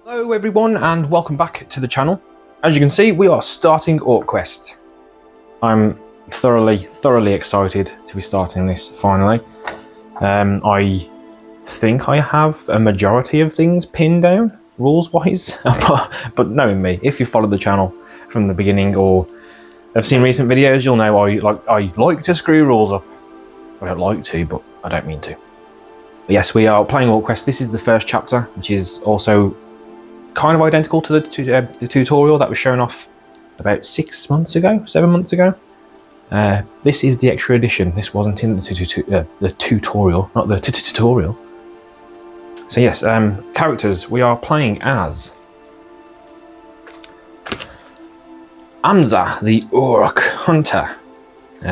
Hello everyone and welcome back to the channel. As you can see, we are starting OrcQuest. I'm thoroughly excited to be starting this finally. I think I have a majority of things pinned down rules wise, but knowing me, if you followed the channel from the beginning or have seen recent videos, you'll know I like to screw rules up. I don't like to, but I don't mean to. But yes, we are playing OrcQuest. This is the first chapter, which is also kind of identical to the tutorial that was shown off about 7 months ago. This is the extra edition. This wasn't in the tutorial, not the tutorial. So yes, characters. We are playing as Amza, the Orc Hunter.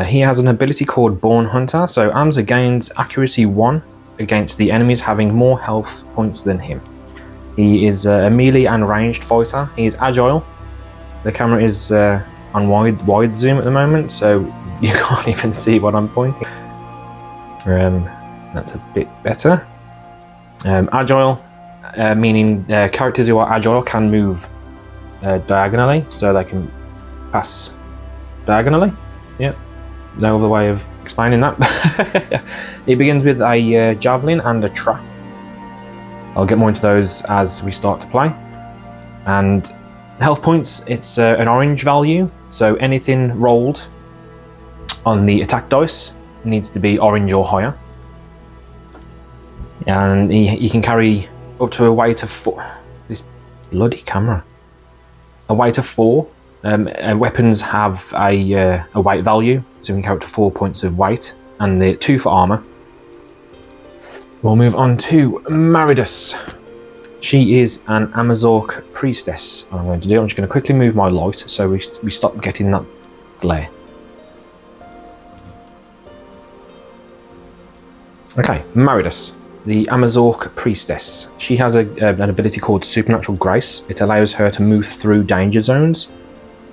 He has an ability called Born Hunter, so Amza gains accuracy 1 against the enemies having more health points than him. He is a melee and ranged fighter. He is agile. The camera is on wide zoom at the moment, so you can't even see what I'm pointing. That's a bit better. Agile, meaning characters who are agile can move diagonally, so they can pass diagonally. Yep, no other way of explaining that. He begins with a javelin and a trap. I'll get more into those as we start to play. And health points, it's an orange value, so anything rolled on the attack dice needs to be orange or higher. And he can carry up to a weight of 4. This bloody camera. A weight of 4. Weapons have a weight value, so we can carry up to 4 points of weight, and the 2 for armor. We'll move on to Maridus. She is an Amazorc priestess. What I'm going to do, I'm just going to quickly move my light so we stop getting that glare. Okay, Maridus, the Amazorc priestess. She has an ability called Supernatural Grace. It allows her to move through danger zones.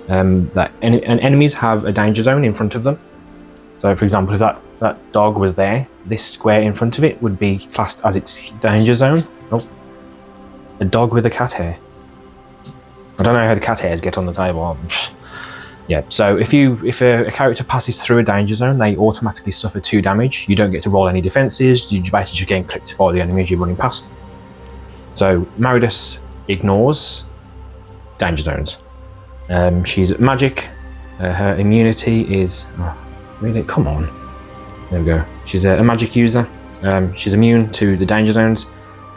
Enemies have a danger zone in front of them. So, for example, if that dog was there, this square in front of it would be classed as its danger zone. Oh, a dog with a cat hair. I don't know how the cat hairs get on the table. Yeah, so if a character passes through a danger zone, they automatically suffer 2 damage. You don't get to roll any defenses. You basically just get clipped by the enemies you're running past. So Maridus ignores danger zones. She's magic. Her immunity is... Really? Come on. There we go. She's a magic user. She's immune to the danger zones.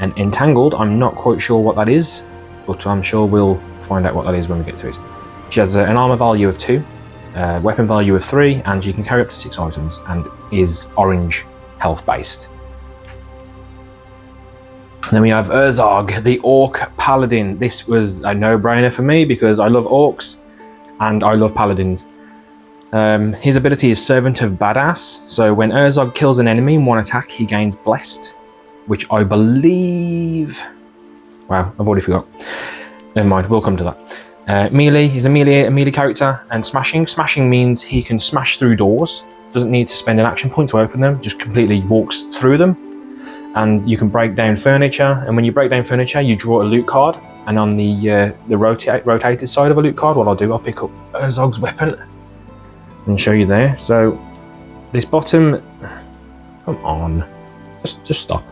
And entangled, I'm not quite sure what that is, but I'm sure we'll find out what that is when we get to it. She has an armor value of 2, weapon value of 3, and she can carry up to 6 items, and is orange health based. Then we have Urzog, the Orc Paladin. This was a no-brainer for me because I love orcs and I love paladins. His ability is Servant of Badass, so when Urzog kills an enemy in one attack, he gains Blessed, which I believe... Wow, I've already forgot. Never mind, we'll come to that. Melee, he's a melee character, and Smashing. Smashing means he can smash through doors, doesn't need to spend an action point to open them, just completely walks through them. And you can break down furniture, and when you break down furniture, you draw a loot card, and on the rotated side of a loot card, what I'll do, I'll pick up Urzog's weapon and show you there. So this bottom, come on, just stop.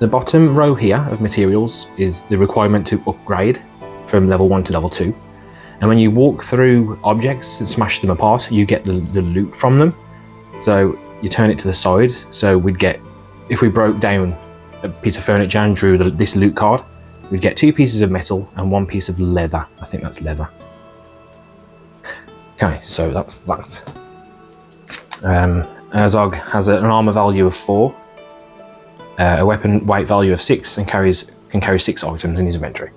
The bottom row here of materials is the requirement to upgrade from level 1 to level 2, and when you walk through objects and smash them apart, you get the loot from them. So you turn it to the side, so we'd get, if we broke down a piece of furniture and drew this loot card, we'd get 2 pieces of metal and 1 piece of leather. I think that's leather. Okay, so that's that. Urzog has an armor value of 4, a weapon weight value of 6, and can carry 6 items in his inventory.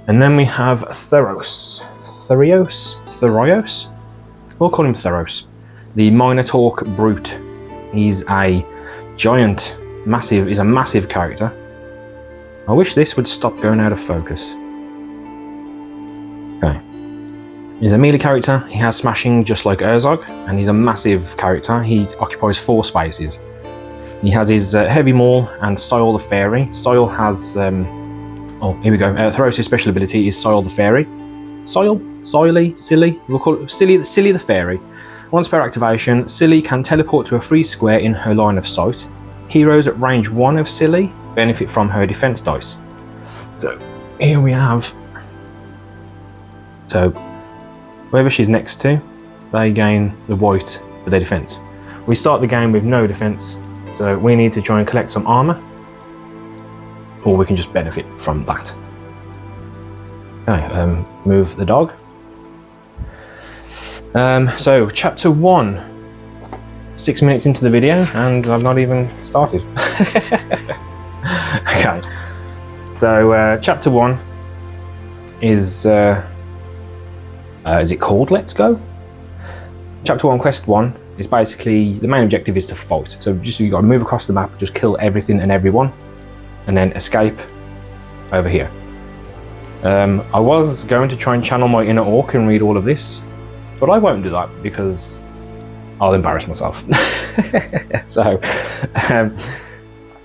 And then we have Thuros. Thurios? We'll call him Thuros. The Minotaur Brute. He's a giant, he's a massive character. I wish this would stop going out of focus. Okay. He's a melee character, he has smashing just like Urzog, and he's a massive character. He occupies 4 spaces. He has his Heavy Maul and Soil the Fairy. Soil has Oh, here we go. Thoros' special ability is Soil the Fairy. Silly. We'll call it Silly the Fairy. Once per activation, Silly can teleport to a free square in her line of sight. Heroes at range 1 of Silly benefit from her defense dice. So here we have. So whoever she's next to, they gain the white for their defense. We start the game with no defense, so we need to try and collect some armor, or we can just benefit from that. Okay, move the dog. So chapter 1, 6 minutes into the video, and I've not even started. Okay, so chapter 1 is it called Let's Go? Chapter 1, Quest 1 is basically, the main objective is to fight. So just you got to move across the map, just kill everything and everyone, and then escape over here. I was going to try and channel my inner orc and read all of this, but I won't do that because I'll embarrass myself. So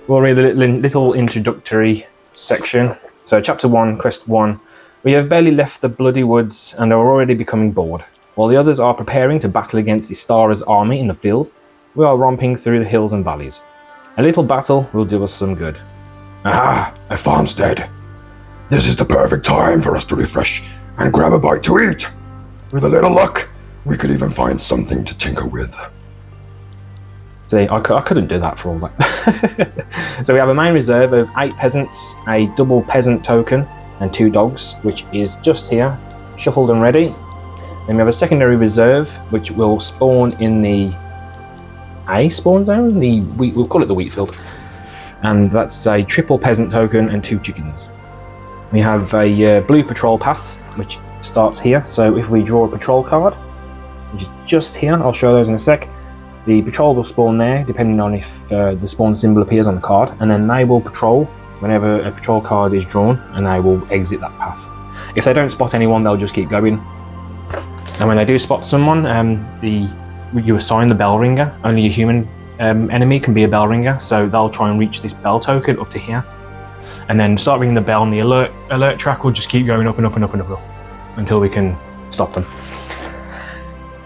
we'll read the little introductory section. So chapter 1, Quest 1. We have barely left the bloody woods and are already becoming bored. While the others are preparing to battle against Istarra's army in the field, we are romping through the hills and valleys. A little battle will do us some good. Ah, a farmstead. This is the perfect time for us to refresh and grab a bite to eat. With a little luck, we could even find something to tinker with. See, I couldn't do that for all that. So we have a main reserve of 8 peasants, a double peasant token, and 2 dogs, which is just here, shuffled and ready. Then we have a secondary reserve, which will spawn in the A spawn zone. We'll call it the wheat field, and that's a triple peasant token and 2 chickens. We have a blue patrol path, which starts here. So if we draw a patrol card, which is just here, I'll show those in a sec. The patrol will spawn there, depending on if the spawn symbol appears on the card, and then they will patrol whenever a patrol card is drawn, and they will exit that path. If they don't spot anyone, they'll just keep going. And when they do spot someone, you assign the bell ringer. Only a human enemy can be a bell ringer, so they'll try and reach this bell token up to here, and then start ringing the bell, and the alert track will just keep going up and up and up and up until we can stop them.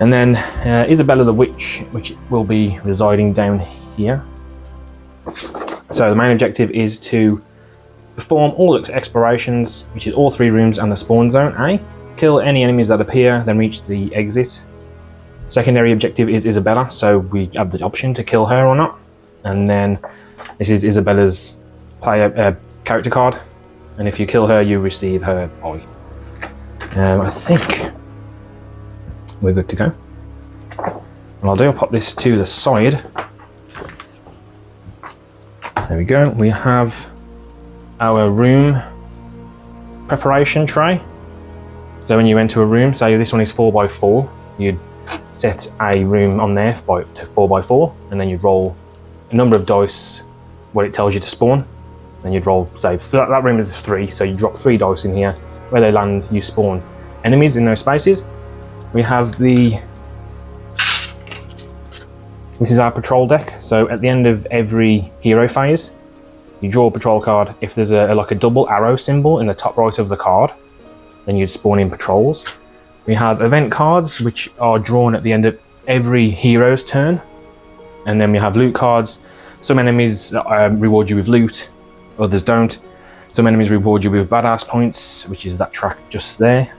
And then Isabella the Witch, which will be residing down here. So the main objective is to perform all explorations, which is all 3 rooms and the spawn zone A. Kill any enemies that appear, then reach the exit. Secondary objective is Isabella, so we have the option to kill her or not. And then this is Isabella's character card, and if you kill her, you receive her eye. I think we're good to go. What I'll pop this to the side. There we go. We have our room preparation tray. So when you enter a room, say this one is 4x4, you'd set a room on there to 4x4, and then you'd roll a number of dice, what it tells you to spawn. Then you'd roll, say, so that room is 3, so you drop 3 dice in here. Where they land, you spawn enemies in those spaces. We have this is our patrol deck. So at the end of every hero phase, you draw a patrol card. If there's like a double arrow symbol in the top right of the card, then you'd spawn in patrols. We have event cards, which are drawn at the end of every hero's turn. And then we have loot cards. Some enemies reward you with loot, others don't. Some enemies reward you with badass points, which is that track just there.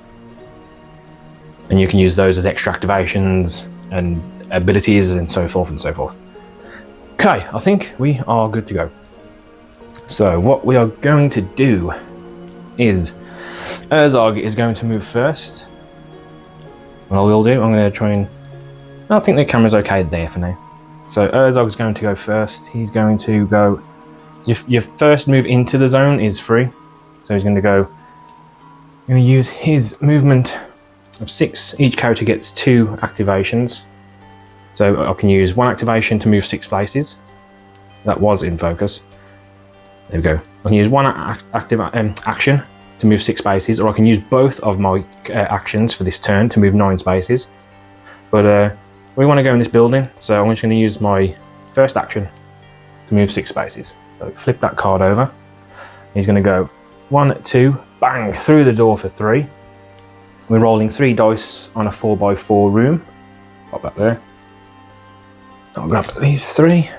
And you can use those as extra activations and abilities and so forth and so forth. Okay, I think we are good to go. So what we are going to do is Herzog is going to move first. What I will do, I'm going to try and... I think the camera's okay there for now. So Herzog is going to go first. He's going to go... Your first move into the zone is free. So he's going to go... going to use his movement of 6. Each character gets 2 activations. So I can use 1 activation to move 6 places. That was in focus. There we go. I can use 1 action to move 6 spaces, or I can use both of my actions for this turn to move 9 spaces. But we want to go in this building, so I'm just going to use my first action to move 6 spaces. So flip that card over. He's going to go 1, 2, bang, through the door for 3. We're rolling 3 dice on a 4x4 room. Pop that there. I'll grab these 3.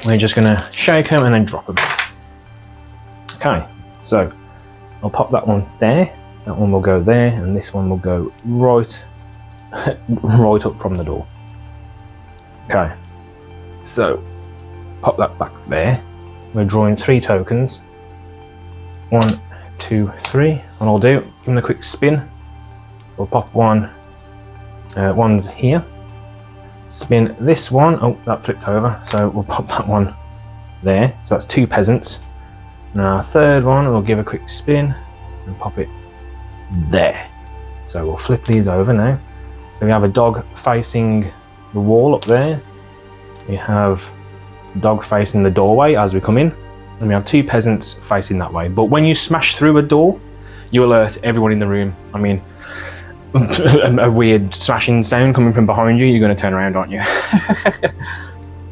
We're just going to shake them and then drop them. Okay, so I'll pop that one there. That one will go there, and this one will go right, right up from the door. Okay, so pop that back there. We're drawing 3 tokens. 1, 2, 3. And I'll do, give them a quick spin. We'll pop one. One's here. Spin this one. Oh, that flipped over. So we'll pop that one there. So that's 2 peasants. Now, third one, we'll give a quick spin and pop it there. So we'll flip these over now. So we have a dog facing the wall up there. We have a dog facing the doorway as we come in. And we have 2 peasants facing that way. But when you smash through a door, you alert everyone in the room. I mean, a weird smashing sound coming from behind you, you're going to turn around, aren't you?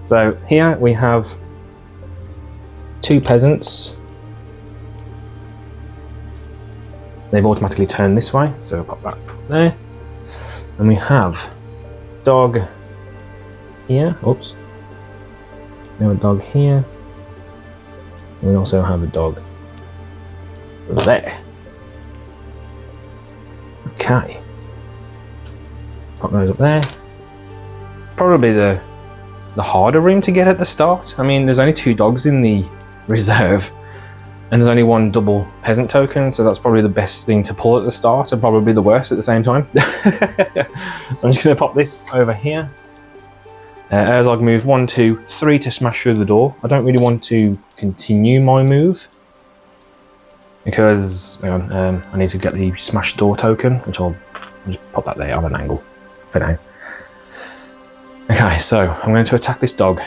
So here we have 2 peasants. They've automatically turned this way, so we'll pop that there. And we have dog here. Oops. We have a dog here. We also have a dog there. Okay. Pop those up there. Probably the harder room to get at the start. I mean, there's only 2 dogs in the reserve, and there's only 1 double peasant token, so that's probably the best thing to pull at the start, and probably the worst at the same time. So I'm just going to pop this over here. Herzog moves 1, 2, 3 to smash through the door. I don't really want to continue my move because hang on, I need to get the smash door token, which I'll just pop that there on an angle for now. Okay, so I'm going to attack this dog,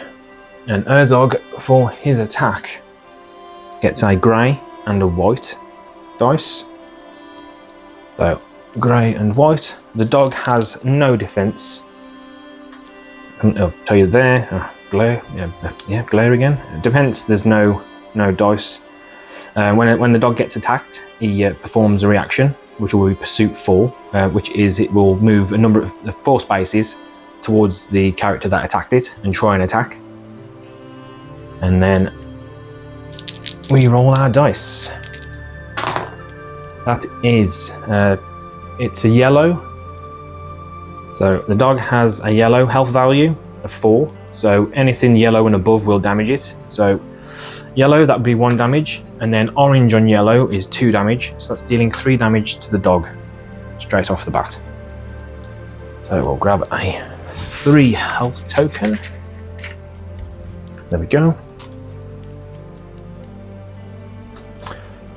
and Herzog for his attack gets a grey and a white dice. So grey and white. The dog has no defense. I'll tell you there. Glare, yeah, glare again. Defense. There's no dice. When the dog gets attacked, he performs a reaction, which will be Pursuit 4, which is it will move a number of 4 spaces towards the character that attacked it and try and attack. And then we roll our dice. That is, it's a yellow. So the dog has a yellow health value of 4. So anything yellow and above will damage it. So yellow, that would be 1 damage. And then orange on yellow is 2 damage. So that's dealing 3 damage to the dog straight off the bat. So we'll grab a 3 health token. There we go.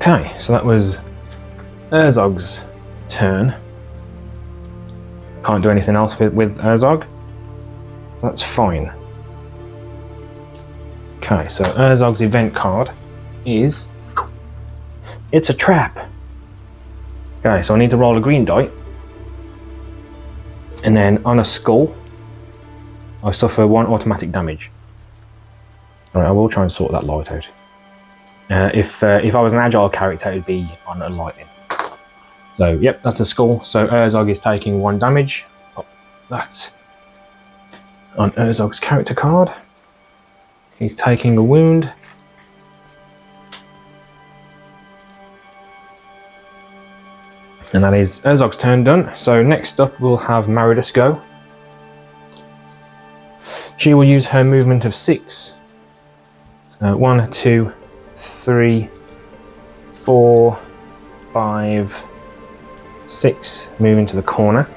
Okay, so that was Herzog's turn. Can't do anything else with Herzog. That's fine. Okay, so Herzog's event card is... It's a trap. Okay, so I need to roll a green die. And then on a skull, I suffer 1 automatic damage. Alright, I will try and sort that light out. If I was an agile character, it would be on a lightning. So, yep, that's a skull. So Herzog is taking 1 damage. Pop that on Herzog's character card. He's taking a wound. And that is Herzog's turn done. So next up we'll have Maridus go. She will use her movement of 6. 1, 2, 3, 4, 5, 6, move into the corner.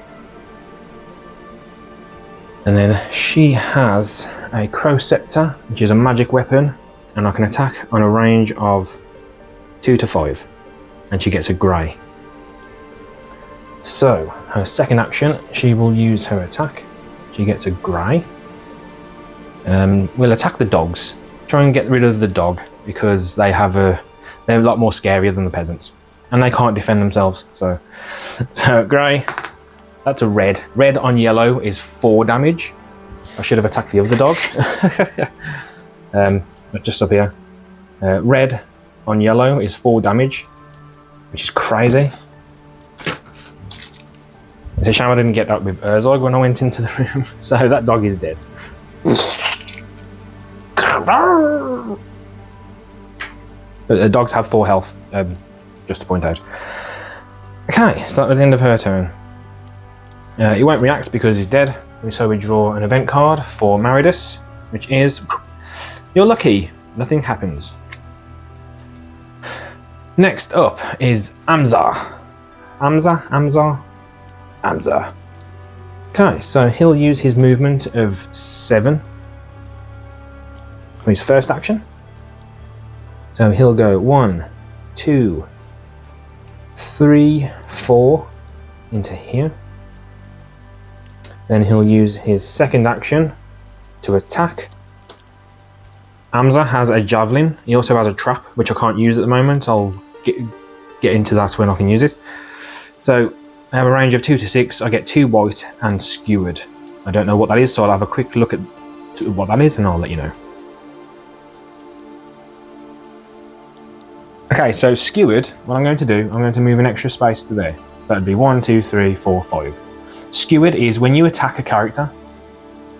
And then she has a Crow Scepter, which is a magic weapon, and I can attack on a range of 2 to 5. And she gets a grey. So, her second action, she will use her attack. She gets a grey. We'll attack the dogs. Try and get rid of the dog, because they're a lot more scarier than the peasants. And they can't defend themselves, so grey. That's a red. Red on yellow is 4 damage. I should have attacked the other dog. But just up here. Red on yellow is 4 damage, which is crazy. It's a shame I didn't get that with Herzog when I went into the room. So that dog is dead. The dogs have 4 health, just to point out. Okay, so that was the end of her turn. He won't react because he's dead. So we draw an event card for Maridus, which is, you're lucky, nothing happens. Next up is Amza. Amza. Okay, so he'll use his movement of 7 for his first action. So he'll go 1, 2, 3, 4 into here. Then he'll use his second action to attack. Amza has a javelin. He also has a trap, which I can't use at the moment. I'll get into that when I can use it. So I have a range of 2 to 6. I get 2 white and skewered. I don't know what that is, so I'll have a quick look at what that is and I'll let you know. Okay, so skewered, what I'm going to do, I'm going to move an extra space to there. So that'd be 1, 2, 3, 4, 5. Skewered is when you attack a character,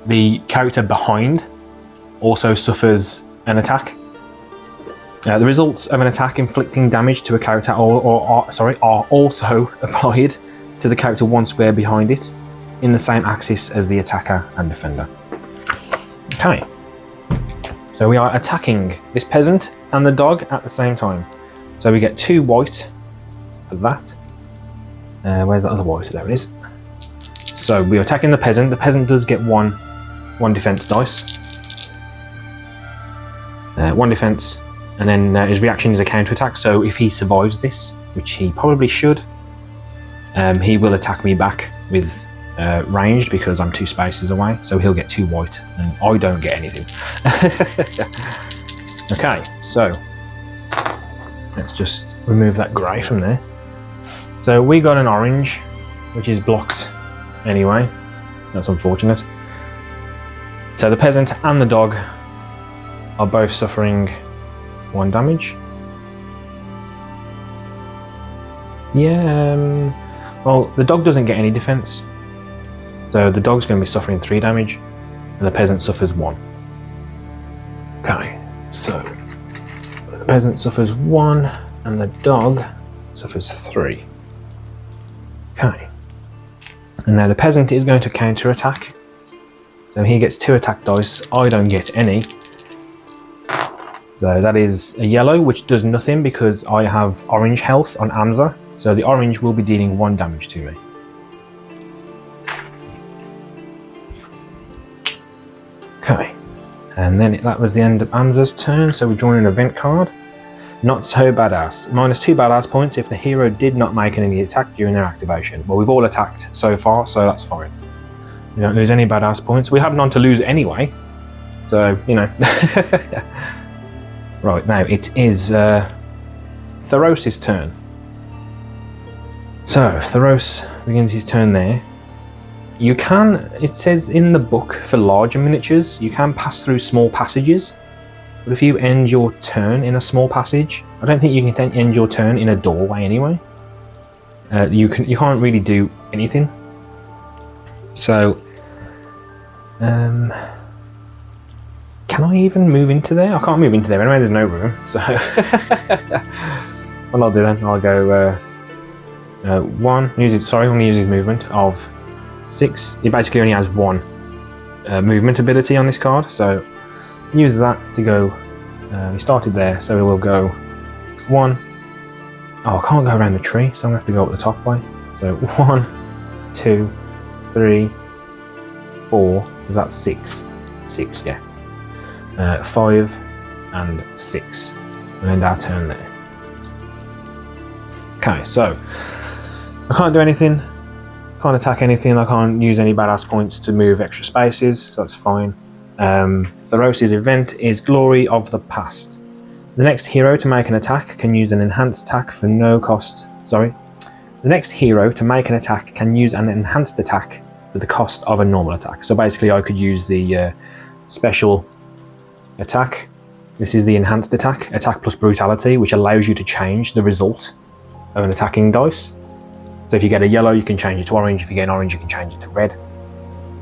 the character behind also suffers an attack. The results of an attack inflicting damage to a character are also applied to the character 1 square behind it in the same axis as the attacker and defender. Okay, so we are attacking this peasant and the dog at the same time. So we get 2 white for that. Where's the other white? There it is. So we are attacking the peasant. The peasant does get one defense dice. 1 defense, and then his reaction is a counter attack. So if he survives this, which he probably should, he will attack me back with ranged because I'm 2 spaces away. So he'll get 2 white, and I don't get anything. Okay, so let's just remove that grey from there. So we got an orange, which is blocked anyway. That's unfortunate. So the peasant and the dog are both suffering 1 damage. Yeah, well, the dog doesn't get any defense. So the dog's going to be suffering 3 damage, and the peasant suffers 1. Okay, so the peasant suffers 1, and the dog suffers 3. Okay. And now the peasant is going to counter attack. So he gets 2 attack dice. I don't get any. So that is a yellow, which does nothing because I have orange health on Amza. So the orange will be dealing 1 damage to me. Okay. And then that was the end of Amza's turn. So we're drawing an event card. Not so badass. -2 badass points if the hero did not make any attack during their activation. Well, we've all attacked so far, so that's fine. We don't lose any badass points. We have none to lose anyway. So, you know. Right, now it is Theros' turn. So, Theros begins his turn there. You can, it says in the book for larger miniatures, you can pass through small passages. But if you end your turn in a small passage, I don't think you can end your turn in a doorway anyway. You can't really do anything. So, can I even move into there? I can't move into there anyway. There's no room. So, what I'll do then, I'll go 1. I'm going to use his movement of 6. He basically only has 1 movement ability on this card. So. Use that to go. He started there, so we'll go 1. Oh, I can't go around the tree, so I'm going to have to go up the top way. So 1, 2, 3, 4. Is that 6? 6, yeah. 5 and 6. And end our turn there. Okay, so I can't do anything. Can't attack anything. I can't use any badass points to move extra spaces, so that's fine. Theros' event is Glory of the Past. The next hero to make an attack can use an enhanced attack for no cost. The next hero to make an attack can use an enhanced attack for the cost of a normal attack. So basically I could use the special attack This is the enhanced attack, attack plus brutality, which allows you to change the result of an attacking dice. So if you get a yellow, you can change it to orange. If you get an orange, you can change it to red.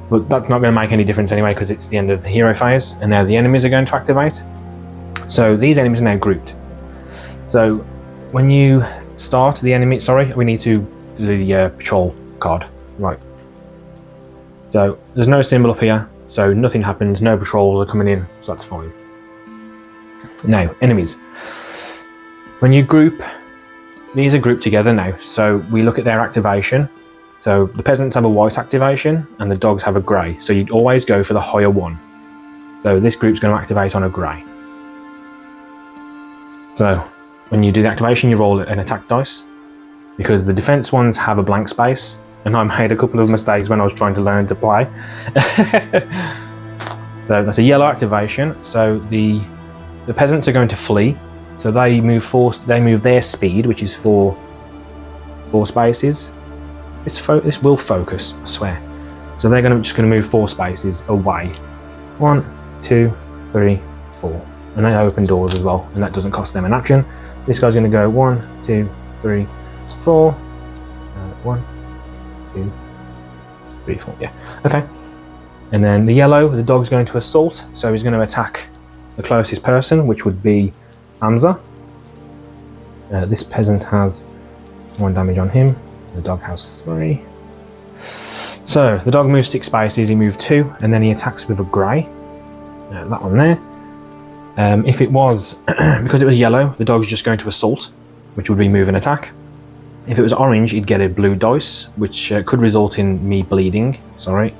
But that's not going to make any difference anyway, because it's the end of the hero phase, and now the enemies are going to activate. So these enemies are now grouped. So when you start the enemy, we need to do the patrol card, right? So there's no symbol up here, so nothing happens, no patrols are coming in, so that's fine. Now, enemies. When you group, these are grouped together now, so we look at their activation. So the peasants have a white activation, and the dogs have a grey, so you'd always go for the higher one. So this group's going to activate on a grey. So when you do the activation, you roll an attack dice, because the defense ones have a blank space, and I made a couple of mistakes when I was trying to learn to play. So that's a yellow activation. So the peasants are going to flee, so they move their speed, which is 4 spaces. This will focus, I swear. So they're just going to move 4 spaces away. 1, 2, 3, 4. And they open doors as well, and that doesn't cost them an action. This guy's going to go 1, 2, 3, 4. 1, 2, 3, 4. Yeah. Okay. And then the yellow, the dog's going to assault, so he's going to attack the closest person, which would be Hamza. This peasant has 1 damage on him. The dog has 3. So the dog moves 6 spaces, he moved 2, and then he attacks with a grey. That one there. If it was, because it was yellow, the dog's just going to assault, which would be move and attack. If it was orange, he'd get a blue dice, which could result in me bleeding, sorry.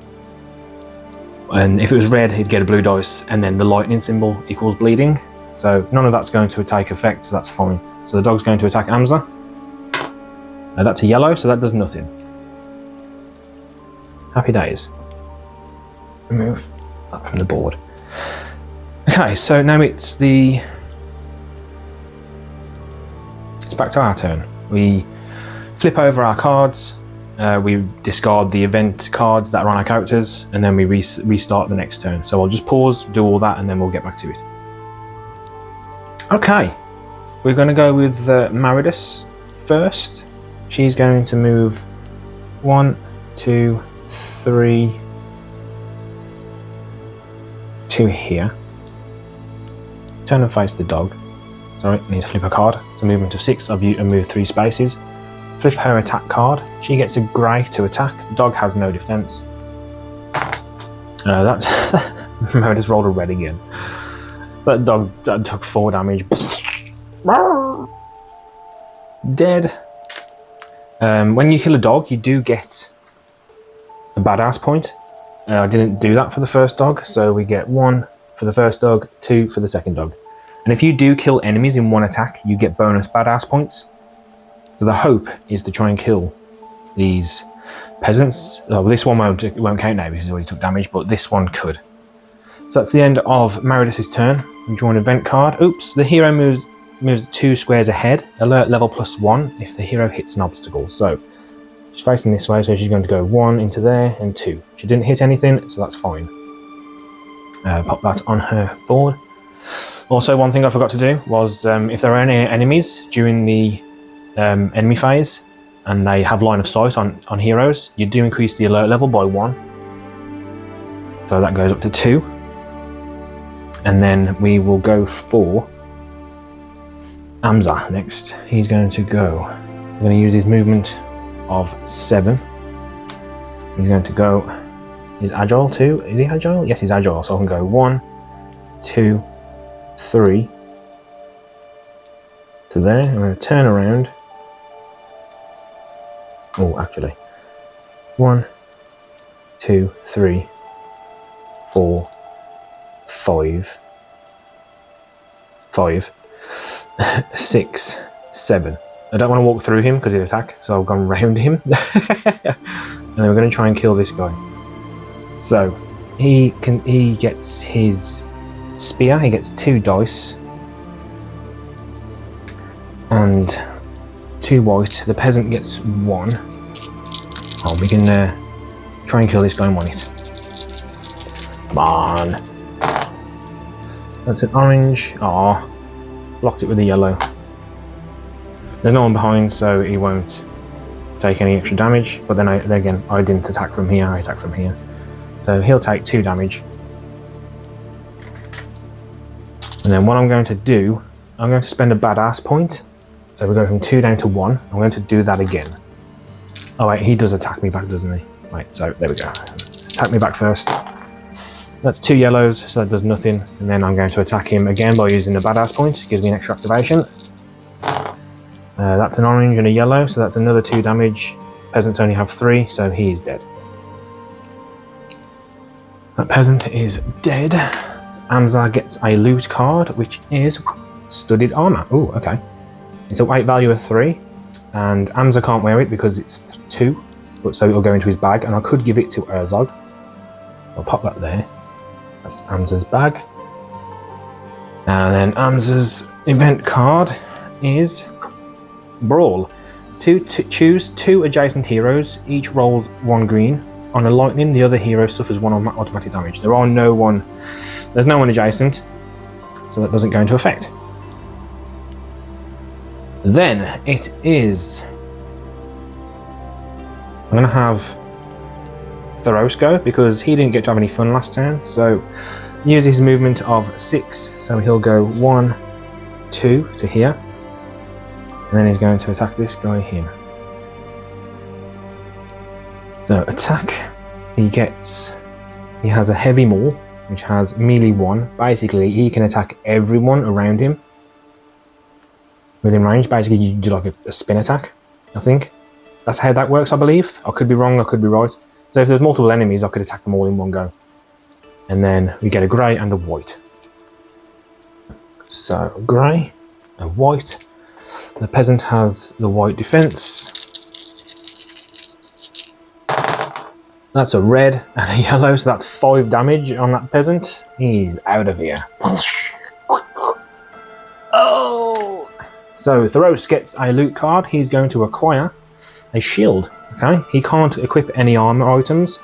And if it was red, he'd get a blue dice, and then the lightning symbol equals bleeding. So none of that's going to take effect, so that's fine. So the dog's going to attack Hamza. That's a yellow, so that does nothing. Happy days. Remove that from the board. Okay, so now it's back to our turn. We flip over our cards, we discard the event cards that are on our characters, and then we restart the next turn. So I'll just pause, do all that, and then we'll get back to it. Okay, we're going to go with Maridus first. She's going to move 1, 2, 3 to here. Turn and face the dog. Sorry, I need to flip a card. So movement of 6, I've moved 3 spaces. Flip her attack card. She gets a grey to attack. The dog has no defense. That's I just rolled a red again. That dog took 4 damage. Dead. When you kill a dog, you do get a badass point. I didn't do that for the first dog, so we get 1 for the first dog, 2 for the second dog. And if you do kill enemies in 1 attack, you get bonus badass points. So the hope is to try and kill these peasants. Oh, well, this one won't count now because he already took damage, but this one could. So that's the end of Maridus' turn. We draw an event card. Oops, the hero moves 2 squares ahead. Alert level +1 if the hero hits an obstacle. So she's facing this way, so she's going to go 1 into there and 2. She didn't hit anything, so that's fine. Pop that on her board. Also, one thing I forgot to do was if there are any enemies during the enemy phase and they have line of sight on heroes, you do increase the alert level by 1. So that goes up to 2. And then we will go for Hamza next. He's going to go. He's going to use his movement of 7. He's going to go. He's agile too. Is he agile? Yes, he's agile. So I can go 1, 2, 3 to there. I'm going to turn around. Oh, actually. 1, 2, 3, 4, 5, 6, 7. I don't want to walk through him because he'll attack, so I've gone round him. And then we're going to try and kill this guy. So he gets his spear. He gets 2 dice and 2 white. The peasant gets 1. Oh, we can try and kill this guy in 1 hit. Come on. That's an orange. Ah, blocked it with a yellow. There's no one behind, so he won't take any extra damage. But then again, I didn't attack from here, I attacked from here. So he'll take 2 damage. And then what I'm going to do, I'm going to spend a badass point. So we go from 2 down to 1. I'm going to do that again. Oh wait, he does attack me back, doesn't he? Right, so there we go. Attack me back first. That's 2 yellows, so that does nothing. And then I'm going to attack him again by using the badass point. Gives me an extra activation. That's an orange and a yellow, so that's another 2 damage. Peasants only have 3, so he is dead. That peasant is dead. Amza gets a loot card, which is studded armor. Oh, okay. It's a weight value of 3, and Amza can't wear it because it's 2, but so it'll go into his bag, and I could give it to Herzog. I'll pop that there. That's Amza's bag. And then Amza's event card is Brawl. Choose 2 adjacent heroes. Each rolls 1 green. On a lightning, the other hero suffers 1 automatic damage. There's no one adjacent, so that doesn't go into effect. Then it is. I'm going to have Thoros go because he didn't get to have any fun last turn. So use his movement of 6. So he'll go 1, 2 to here, and then he's going to attack this guy here. So attack. He has a heavy maul, which has melee 1. Basically, he can attack everyone around him within range. Basically, you do like a spin attack, I think. That's how that works, I believe. I could be wrong, I could be right. So if there's multiple enemies, I could attack them all in one go. And then we get a grey and a white. So, grey, a white. The peasant has the white defense. That's a red and a yellow, so that's 5 damage on that peasant. He's out of here. Oh! So Thoros gets a loot card. He's going to acquire a shield. Okay, he can't equip any armor items,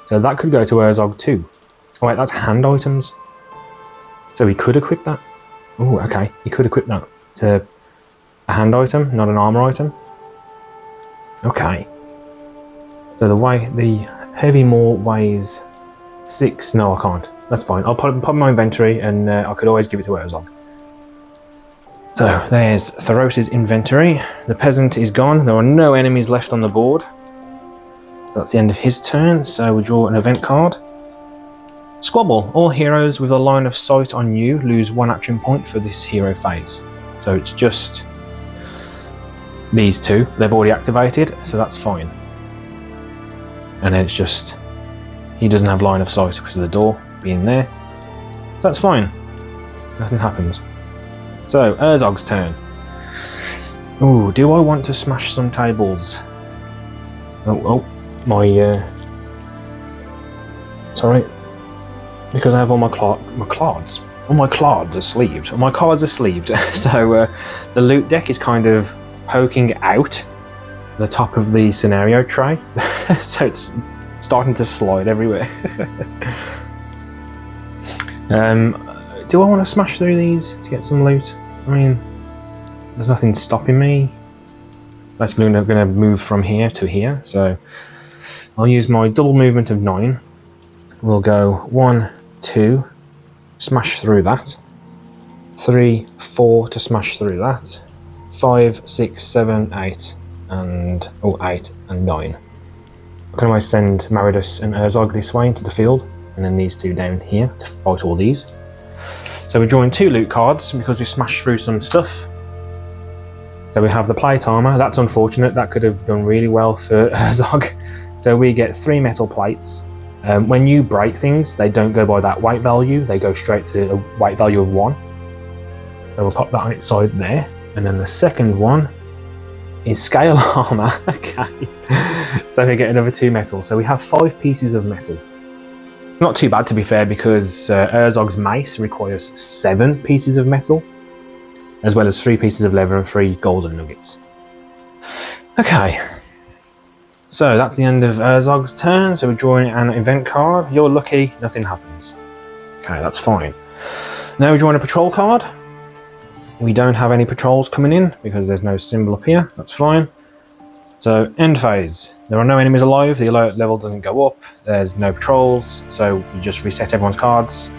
so that could go to Herzog too. Oh wait, that's hand items. So he could equip that. Oh, okay, he could equip that to a hand item, not an armor item. Okay. So the heavy maul weighs 6. No, I can't. That's fine. I'll put it in my inventory, and I could always give it to Herzog. So there's Thoros' inventory. The peasant is gone. There are no enemies left on the board. That's the end of his turn. So we draw an event card. Squabble. All heroes with a line of sight on you lose 1 action point for this hero phase. So it's just these 2. They've already activated, so that's fine. And then it's just, he doesn't have line of sight because of the door being there. So that's fine. Nothing happens. So, Herzog's turn. Ooh, do I want to smash some tables? Sorry. Because I have all my cards. All my cards are sleeved. All my cards are sleeved. So, the loot deck is kind of poking out the top of the scenario tray, so it's starting to slide everywhere. Do I want to smash through these to get some loot? I mean, there's nothing stopping me. Basically, I'm going to move from here to here, so I'll use my double movement of 9. We'll go 1, 2, smash through that. 3, 4 to smash through that. 5, 6, 7, 8. And 8 and 9. I can always send Maridus and Herzog this way into the field, and then these 2 down here to fight all these. So we're drawing 2 loot cards because we smashed through some stuff. So we have the plate armor. That's unfortunate. That could have done really well for Herzog. So we get 3 metal plates. When you break things, they don't go by that weight value. They go straight to a weight value of 1. So we'll pop that on its side there. And then the second one is scale armor. Okay. So we get another 2 metal. So we have 5 pieces of metal. Not too bad, to be fair, because Herzog's mace requires 7 pieces of metal, as well as 3 pieces of leather and 3 golden nuggets. Okay. So that's the end of Herzog's turn. So we're drawing an event card. You're lucky, nothing happens. Okay, that's fine. Now we join a patrol card. We don't have any patrols coming in because there's no symbol up here. That's fine. So end phase. There are no enemies alive. The alert level doesn't go up. There's no patrols. So we just reset everyone's cards,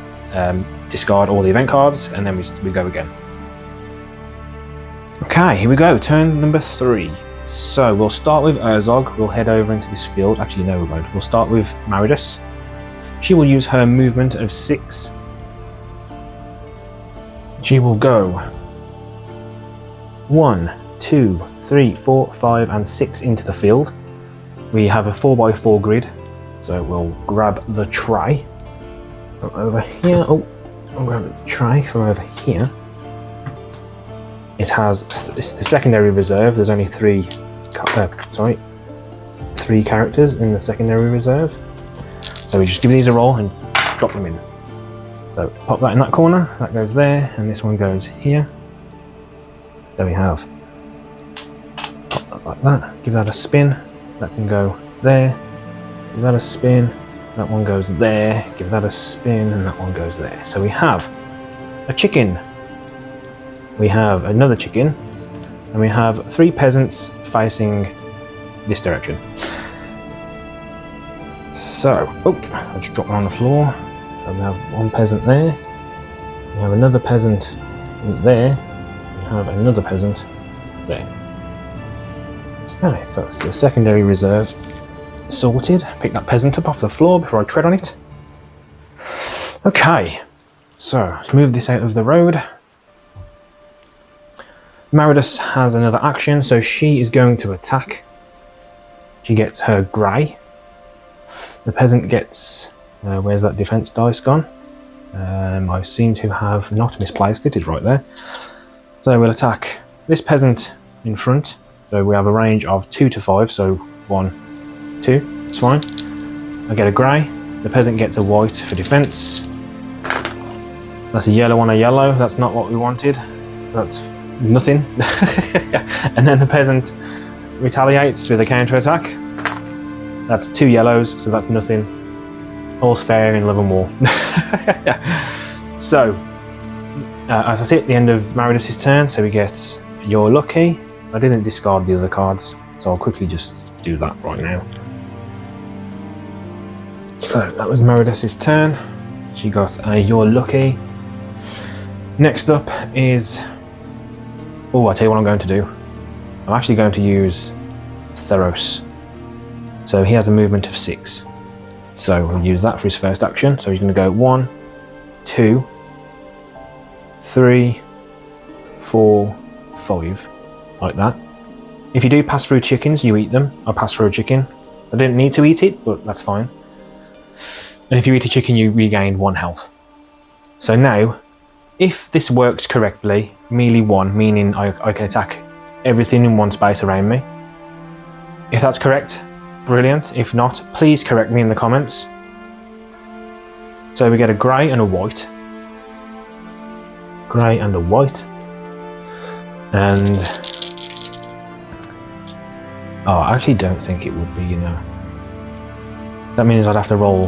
discard all the event cards, and then we go again. Okay, here we go. Turn number 3. So we'll start with Herzog. We'll head over into this field. Actually, no, we won't. We'll start with Maridus. She will use her movement of 6. She will go 1, 2, 3, 4, 5, and 6 into the field. We have a 4x4 grid, so we'll grab the tray from over here. Oh, I'll grab the tray from over here. It's the secondary reserve. There's only 3 characters in the secondary reserve. So we just give these a roll and drop them in. So pop that in that corner, that goes there, and this one goes here. So we have pop that like that, give that a spin, that can go there, give that a spin, that one goes there, give that a spin, and that one goes there. So we have a chicken, we have another chicken, and we have 3 peasants facing this direction. So, I just dropped one on the floor. So we have 1 peasant there, we have another peasant there, we have another peasant there. Okay, so that's the secondary reserve sorted. Pick that peasant up off the floor before I tread on it. Okay, so let's move this out of the road. Maridus has another action, so she is going to attack. She gets her grey. The peasant gets, where's that defense dice gone? I seem to have not misplaced it, it's right there. So we'll attack this peasant in front. So we have a range of 2 to 5, so 1, 2, it's fine. I get a grey, the peasant gets a white for defense. That's a yellow on a yellow, that's not what we wanted. That's nothing. And then the peasant retaliates with a counter attack. That's 2 yellows, so that's nothing. All's fair in love and war. So, as I see at the end of Maridus' turn, so we get You're Lucky. I didn't discard the other cards, so I'll quickly just do that right now. So that was Maridus' turn. She got a You're Lucky. Next up is... Oh, I'll tell you what I'm going to do. I'm actually going to use Theros. So he has a movement of 6. So we'll use that for his first action. So he's going to go 1, 2, 3, 4, 5, like that. If you do pass through chickens, you eat them. I pass through a chicken. I didn't need to eat it, but that's fine. And if you eat a chicken, you regain 1 health. So now, if this works correctly, melee 1, meaning I can attack everything in one space around me. If that's correct, brilliant. If not, please correct me in the comments. So we get a grey and a white. Grey and a white. And... oh, I actually don't think it would be, you know. That means I'd have to roll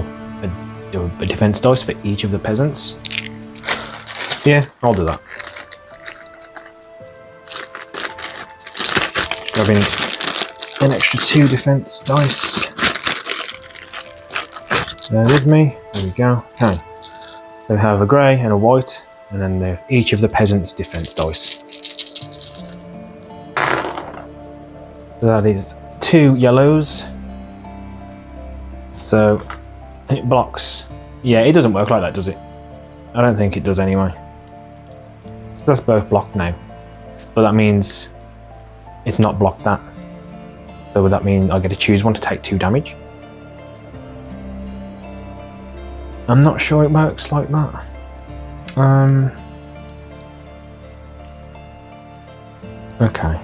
a defense dice for each of the peasants. Yeah, I'll do that. Grabbing an extra 2 defense dice. Bear with me. There we go. Okay. So we have a grey and a white, and then each of the peasants' defense dice. So that is 2 yellows. So it blocks. Yeah, it doesn't work like that, does it? I don't think it does anyway. That's both blocked now. But that means it's not blocked that. So would that mean I get to choose one to take 2 damage? I'm not sure it works like that. Okay.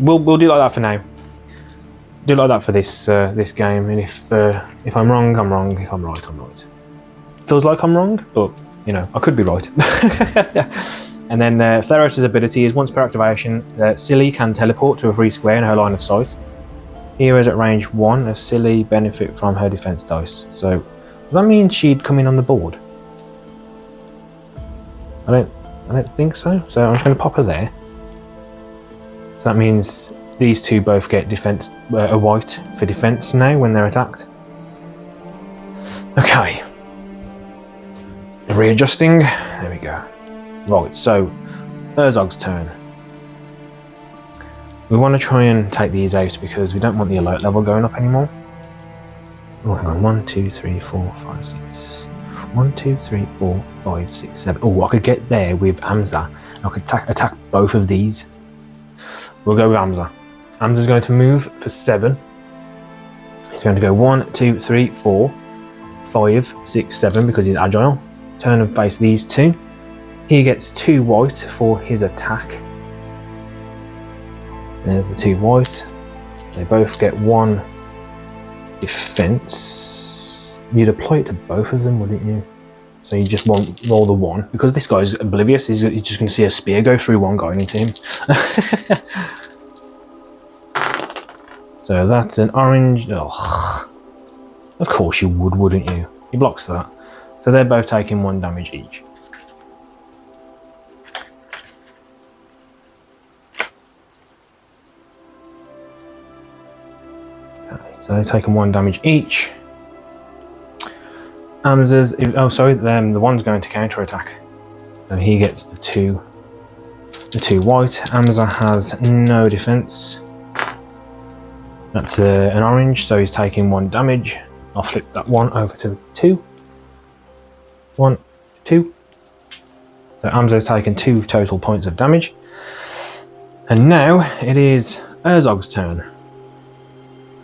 We'll do like that for now. Do like that for this this game, and if I'm wrong, I'm wrong. If I'm right, I'm right. Feels like I'm wrong, but you know, I could be right. And then Theros' ability is once per activation, Silly can teleport to a free square in her line of sight. Heroes at range 1, a silly benefit from her defense dice. So, does that mean she'd come in on the board? I don't think so. So I'm just going to pop her there. So that means these two both get defense, a white for defense now when they're attacked. Okay. Readjusting. There we go. Right, so Herzog's turn. We want to try and take these out because we don't want the alert level going up anymore. Oh, hang on. 1, 2, 3, 4, 5, 6. 1, 2, 3, 4, 5, 6, 7. Oh, I could get there with Amza. I could attack both of these. We'll go with Amza. Amza's going to move for 7. He's going to go 1, 2, 3, 4, 5, 6, 7 because he's agile. Turn and face these two. He gets 2 white for his attack. There's the 2 white. They both get 1 defense. You'd apply it to both of them, wouldn't you? So you just won't roll the 1 because this guy's oblivious. He's just going to see a spear go through one guy into him. So that's an orange. Oh, of course you would, wouldn't you? He blocks that. So they're both taking 1 damage each. Okay, so they're taking 1 damage each. Amza's, oh sorry, the one's going to counter attack. So he gets the 2 white. Amza has no defense. That's an orange, so he's taking 1 damage. I'll flip that 1 over to 2. 1, 2. So Amza's taken 2 total points of damage. And now it is Herzog's turn.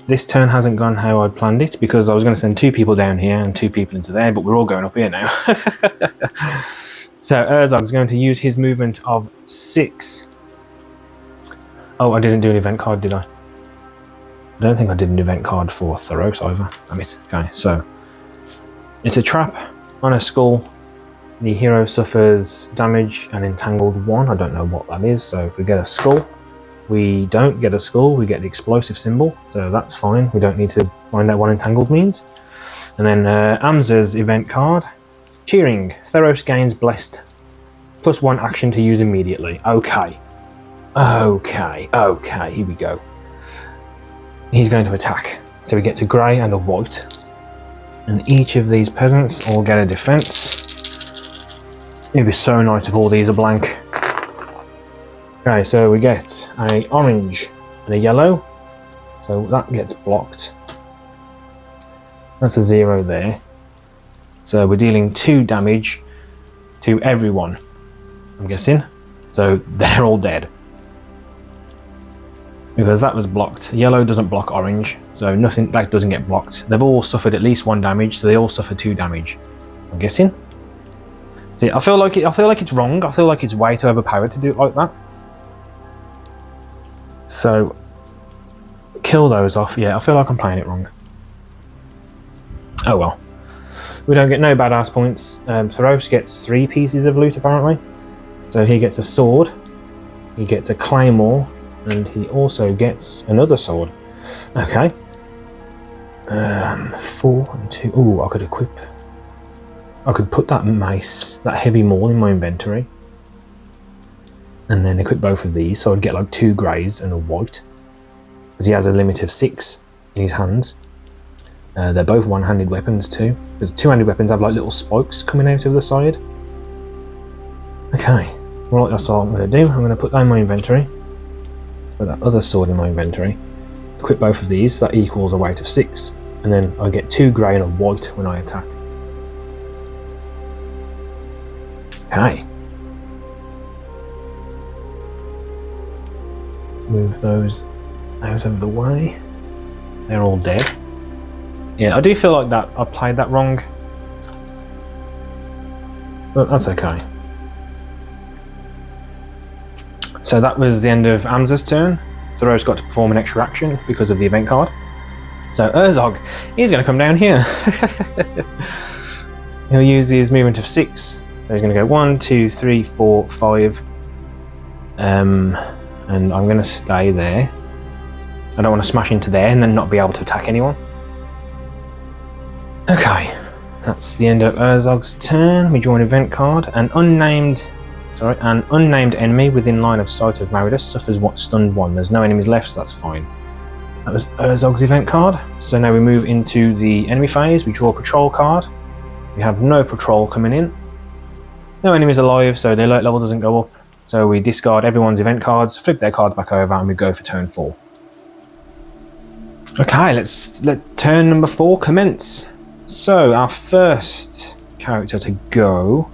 This turn hasn't gone how I'd planned it because I was going to send 2 people down here and 2 people into there, but we're all going up here now. So Herzog's going to use his movement of 6. Oh, I didn't do an event card, did I? I don't think I did an event card for Thoros either. Damn it. Okay, so it's a trap on a skull. The hero suffers damage and entangled 1. I don't know what that is, so if we get a skull, we don't get a skull, we get the explosive symbol, so that's fine. We don't need to find out what entangled means. And then Amza's event card, cheering. Thoros gains blessed. +1 action to use immediately. Okay, here we go. He's going to attack. So he gets a grey and a white. And each of these peasants all get a defense. It'd be so nice if all these are blank. Okay, so we get a orange and a yellow. So that gets blocked. That's a 0 there. So we're dealing 2 damage to everyone, I'm guessing. So they're all dead. Because that was blocked. Yellow doesn't block orange, so nothing that doesn't get blocked. They've all suffered at least 1 damage, so they all suffer 2 damage. I'm guessing. See, I feel like it's wrong. I feel like it's way too overpowered to do it like that. So kill those off. Yeah, I feel like I'm playing it wrong. Oh well. We don't get no badass points. Thoros gets 3 pieces of loot apparently. So he gets a sword, he gets a claymore, and he also gets another sword. Okay. 4 and 2. Ooh, I could put that mace, that heavy maul in my inventory. And then equip both of these, so I'd get like 2 greys and a white. Because he has a limit of 6 in his hands. They're both one-handed weapons too. Because 2-handed weapons have like little spikes coming out of the side. Okay, well that's all I'm going to do. I'm going to put that in my inventory. Put that other sword in my inventory. Equip both of these, that equals a weight of 6. And then I get 2 grey and a white when I attack. Okay. Move those out of the way. They're all dead. Yeah, I do feel like that I played that wrong. But that's okay. So that was the end of Amza's turn. Thoros got to perform an extra action because of the event card. So Herzog, he's going to come down here. He'll use his movement of 6. So he's going to go 1, 2, 3, 4, 5. And I'm going to stay there. I don't want to smash into there and then not be able to attack anyone. Okay, that's the end of Herzog's turn. We draw an event card. An unnamed enemy within line of sight of Maridus suffers stunned 1. There's no enemies left, so that's fine. That was Herzog's event card. So now we move into the enemy phase. We draw a patrol card. We have no patrol coming in. No enemies alive, so the alert level doesn't go up. So we discard everyone's event cards, flip their cards back over, and we go for turn 4. Okay, let turn number 4 commence. So our first character to go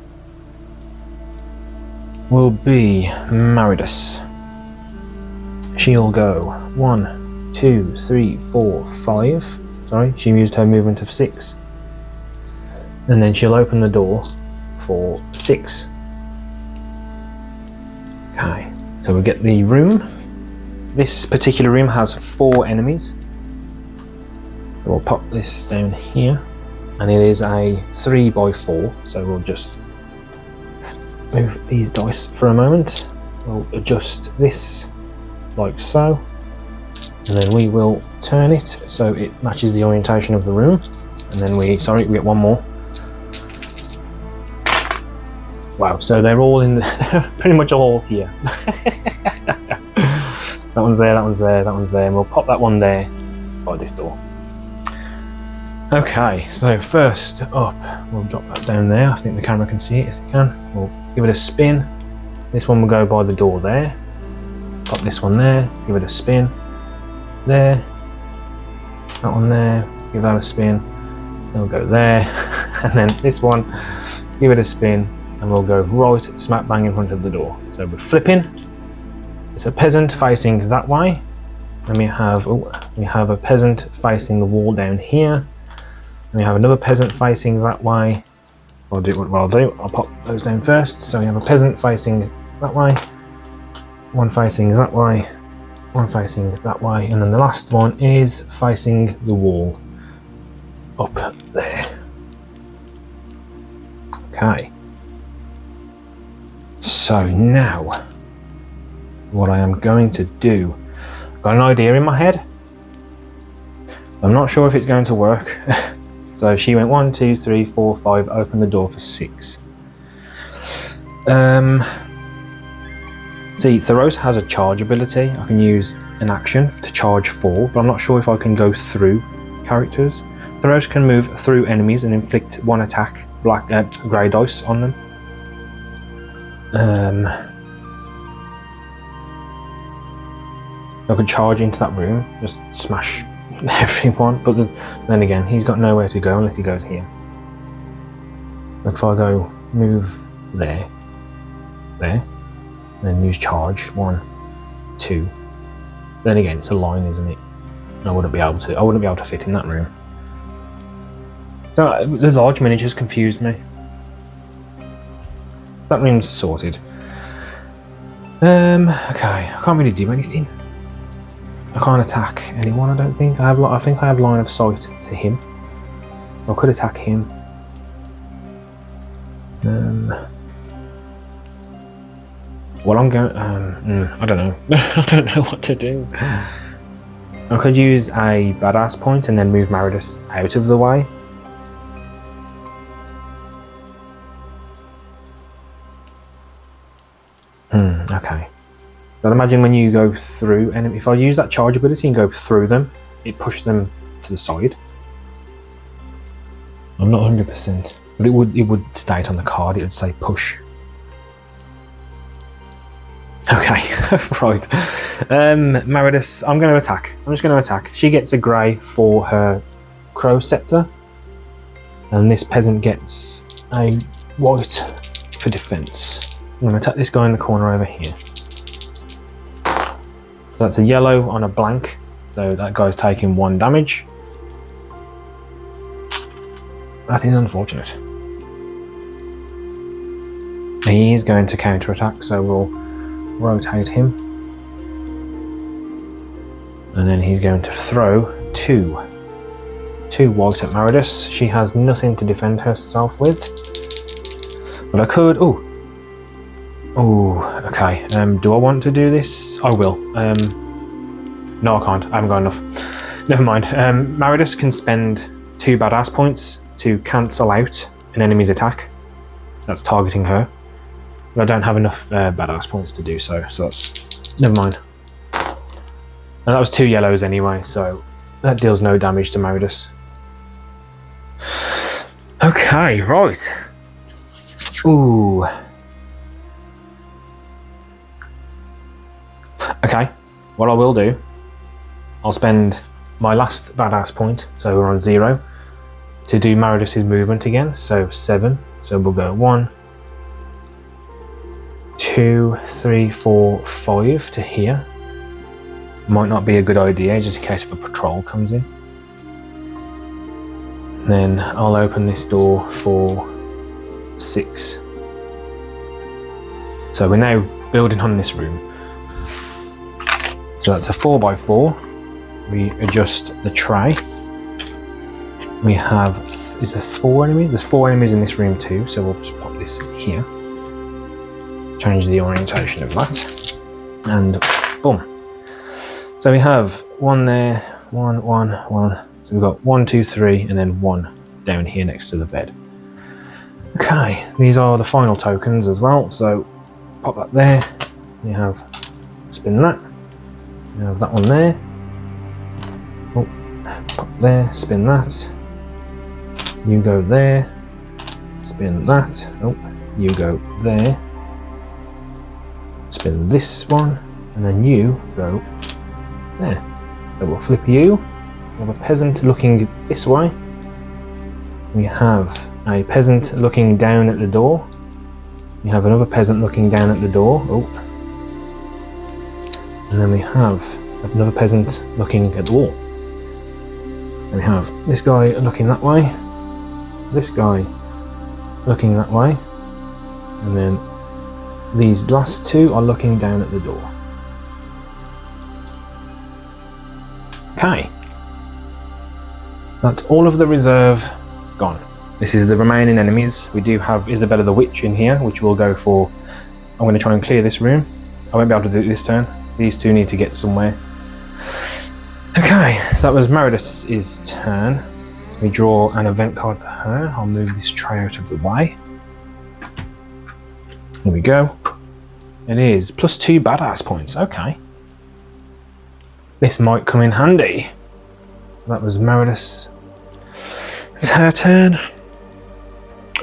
will be Maridus. She'll go 1, 2, 3, 4, 5. Sorry, she used her movement of 6. And then she'll open the door for 6. Okay, so we'll get the room. This particular room has 4 enemies. We'll pop this down here. And it is a 3x4, so we'll just move these dice for a moment. We'll adjust this like so, and then we will turn it so it matches the orientation of the room. And then we get one more. Wow, so they're all in, they're pretty much all here. That one's there, that one's there, that one's there, and we'll pop that one there by this door. Okay, so first up, we'll drop that down there. I think the camera can see it, yes it can. We'll give it a spin. This one will go by the door there. Pop this one there, give it a spin. There. That one there, give that a spin. Then we'll go there. And then this one, give it a spin, and we'll go right smack bang in front of the door. So we're flipping. It's a peasant facing that way. And we have a peasant facing the wall down here. And we have another peasant facing that way. I'll do what I'll do. I'll pop those down first. So we have a peasant facing that way, one facing that way, one facing that way, and then the last one is facing the wall up there. Okay. So now, what I am going to do, I've got an idea in my head. I'm not sure if it's going to work. So she went 1, 2, 3, 4, 5, open the door for 6. See, Theros has a charge ability. I can use an action to charge 4, but I'm not sure if I can go through characters. Theros can move through enemies and inflict 1 attack, grey dice on them. I could charge into that room, just smash everyone, but then again, he's got nowhere to go unless he goes here. Like if I go move there, then use charge 1, 2. Then again, it's a line, isn't it? I wouldn't be able to fit in that room. So the large miniatures confused me. That room's sorted. Okay, I can't really do anything. I can't attack anyone, I don't think. I think I have line of sight to him. I could attack him. Well, I'm going. I don't know. I don't know what to do. I could use a badass point and then move Maridus out of the way. Okay. But imagine when you go through, and if I use that charge ability and go through them, it pushes them to the side. I'm not 100%, but it would state on the card. It would say push. Okay, right. Maridus, I'm going to attack. I'm just going to attack. She gets a grey for her crow scepter, and this peasant gets a white for defense. I'm going to attack this guy in the corner over here. So that's a yellow on a blank, so that guy's taking 1 damage. That is unfortunate. He is going to counter attack, so we'll rotate him. And then he's going to throw 2 white at Maridus. She has nothing to defend herself with. But I could... Oh, okay. Do I want to do this? I will. No, I can't. I haven't got enough. Never mind. Maridus can spend 2 badass points to cancel out an enemy's attack that's targeting her. But I don't have enough badass points to do so, so that's... Never mind. And that was 2 yellows anyway, so that deals no damage to Maridus. Okay, right. Ooh. Okay, what I will do, I'll spend my last badass point, so we're on 0, to do Maridus's movement again, so 7. So we'll go 1, 2, 3, 4, 5 to here. Might not be a good idea, just in case if a patrol comes in. Then I'll open this door for 6. So we're now building on this room. So that's a 4x4. We adjust the tray. We have, is there 4 enemies? There's 4 enemies in this room too, so we'll just pop this here. Change the orientation of that. And boom. So we have 1 there, 1, 1, 1. So we've got 1, 2, 3, and then 1 down here next to the bed. Okay, these are the final tokens as well, so pop that there. You have spin that. You have that one there. Oh, pop there, spin that. You go there. Spin that. Oh, you go there. Spin this one, and then you go there. So we'll flip you. We have a peasant looking this way. We have a peasant looking down at the door. We have another peasant looking down at the door. Oh. And then we have another peasant looking at the wall. And we have this guy looking that way. This guy looking that way. And then these last 2 are looking down at the door. Okay. That's all of the reserve gone. This is the remaining enemies. We do have Isabella the Witch in here, which we'll go for. I'm going to try and clear this room. I won't be able to do it this turn. These 2 need to get somewhere. Okay, so that was Maridus' turn. We draw an event card for her. I'll move this tray out of the way. Here we go. It is +2 badass points. Okay. This might come in handy. That was Maridus. It's her turn.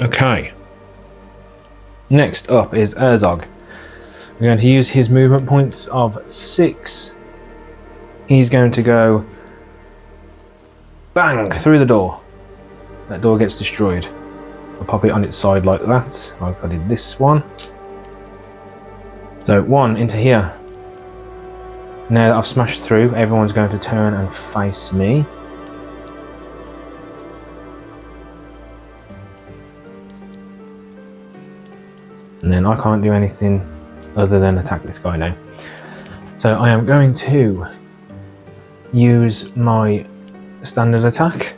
Okay. Next up is Herzog. We're going to use his movement points of 6. He's going to go bang through the door. That door gets destroyed. I'll pop it on its side like that, like I did this one. So 1 into here. Now that I've smashed through, everyone's going to turn and face me. And then I can't do anything other than attack this guy now. So I am going to use my standard attack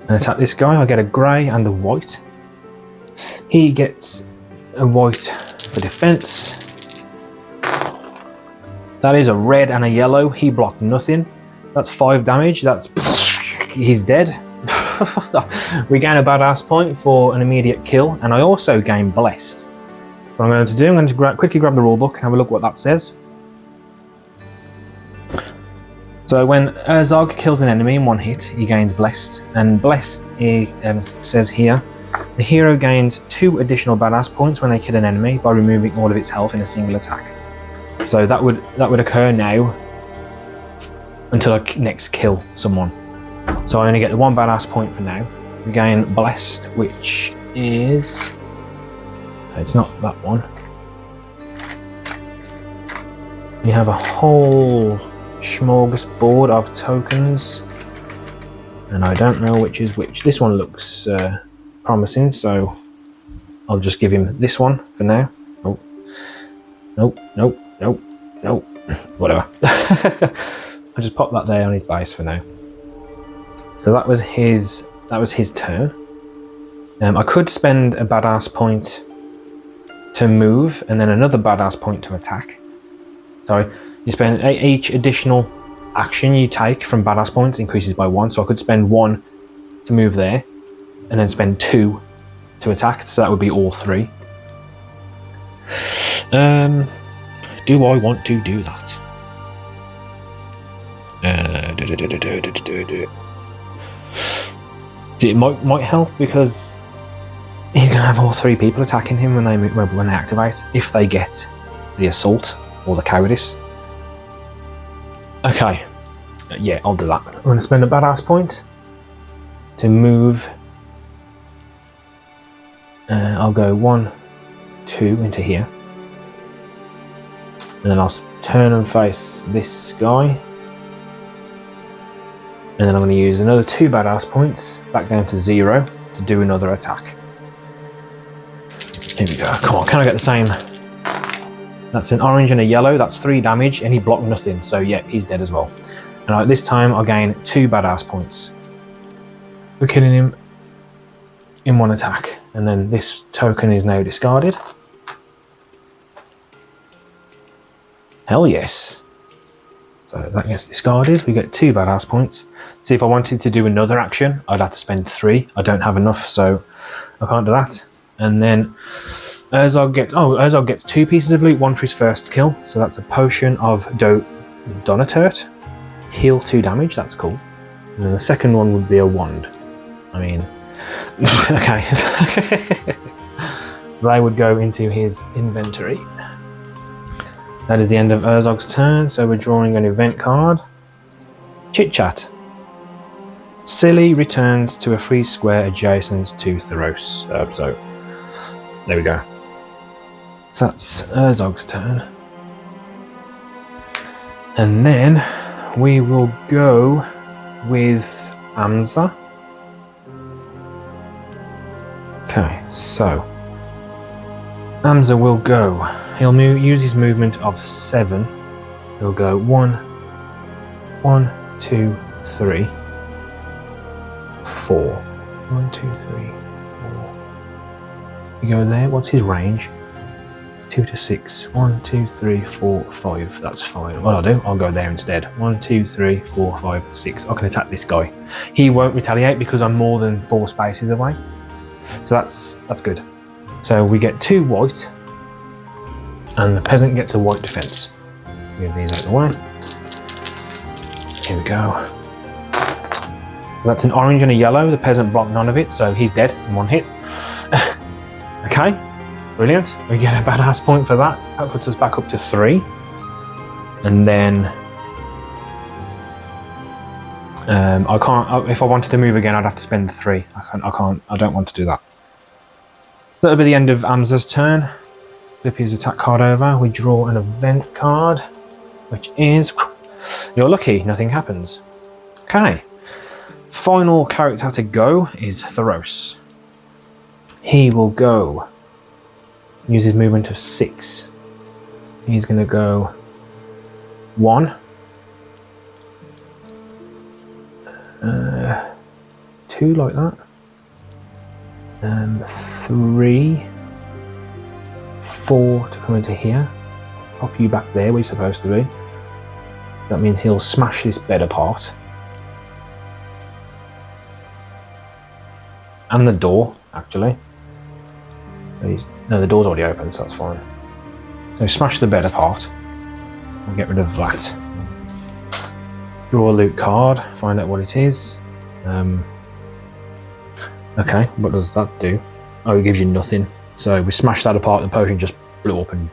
and attack this guy. I get a grey and a white. He gets a white for defense. That is a red and a yellow. He blocked nothing. That's 5 damage. That's he's dead. We gain a badass point for an immediate kill, and I also gain blessed. What I'm going to do, I'm going to quickly grab the rulebook and have a look what that says. So when Herzog kills an enemy in 1 hit, he gains blessed, and blessed says here, the hero gains 2 additional badass points when they kill an enemy by removing all of its health in a single attack. So that would occur now until I next kill someone. So I only get the 1 badass point for now. We gain blessed, which is, it's not that one. We have a whole smorgasbord of tokens, and I don't know which is which. This one looks promising, so I'll just give him this one for now. Oh, nope, nope, nope, nope. Whatever. I'll just pop that there on his base for now. So that was his turn. I could spend a badass point to move, and then another badass point to attack. Sorry, You spend each additional action you take from badass points increases by 1. So I could spend 1 to move there, and then spend 2 to attack. So that would be all 3. Do I want to do that? It might help because he's gonna have all 3 people attacking him when they activate, if they get the assault or the cowardice. Okay, yeah, I'll do that. I'm gonna spend a badass point to move. I'll go 1, 2 into here, and then I'll turn and face this guy, and then I'm going to use another 2 badass points back down to 0 to do another attack. Here we go. Come on, can I get the same? That's an orange and a yellow. That's 3 damage, and he blocked nothing. So yeah, he's dead as well. And this time I'll gain 2 badass points for killing him in 1 attack. And then this token is now discarded. Hell yes. So that gets discarded. We get 2 badass points. See, if I wanted to do another action, I'd have to spend 3. I don't have enough, so I can't do that. And then Herzog gets 2 pieces of loot, 1 for his first kill. So that's a potion of Donatert. Heal 2 damage, that's cool. And then the second one would be a wand. I mean, okay. They would go into his inventory. That is the end of Herzog's turn, so we're drawing an event card. Chit Chat. Silly returns to a free square adjacent to Theros. So, there we go. So that's Herzog's turn. And then we will go with Amza. Okay, so Amza will go. He'll use his movement of 7. He'll go 1, 2, 3, 4. 1, 2, 3, 4. You go there. What's his range? 2 to 6. 1, 2, 3, 4, 5. That's fine. What I'll go there instead. 1, 2, 3, 4, 5, 6. I can attack this guy. He won't retaliate because I'm more than 4 spaces away. So that's good. So we get 2 white, and the peasant gets a white defense. Move these out of the way. Here we go. That's an orange and a yellow. The peasant blocked none of it, so he's dead in 1 hit. Okay, brilliant. We get a badass point for that. That puts us back up to 3. And then I can't. If I wanted to move again, I'd have to spend the 3. I can't. I don't want to do that. So that'll be the end of Amza's turn. Flip his attack card over. We draw an event card, which is you're lucky. Nothing happens. Okay. Final character to go is Theros. He will go. Use his movement of 6. He's going to go 1. 2 like that. 3, 4 to come into here. Pop you back there where you're supposed to be. That means he'll smash this bed apart. And the door, actually. No, the door's already open, so that's fine. So smash the bed apart. We'll get rid of that. Draw a loot card, find out what it is. Okay, what does that do? Oh, it gives you nothing. So we smash that apart, the potion just blew up and,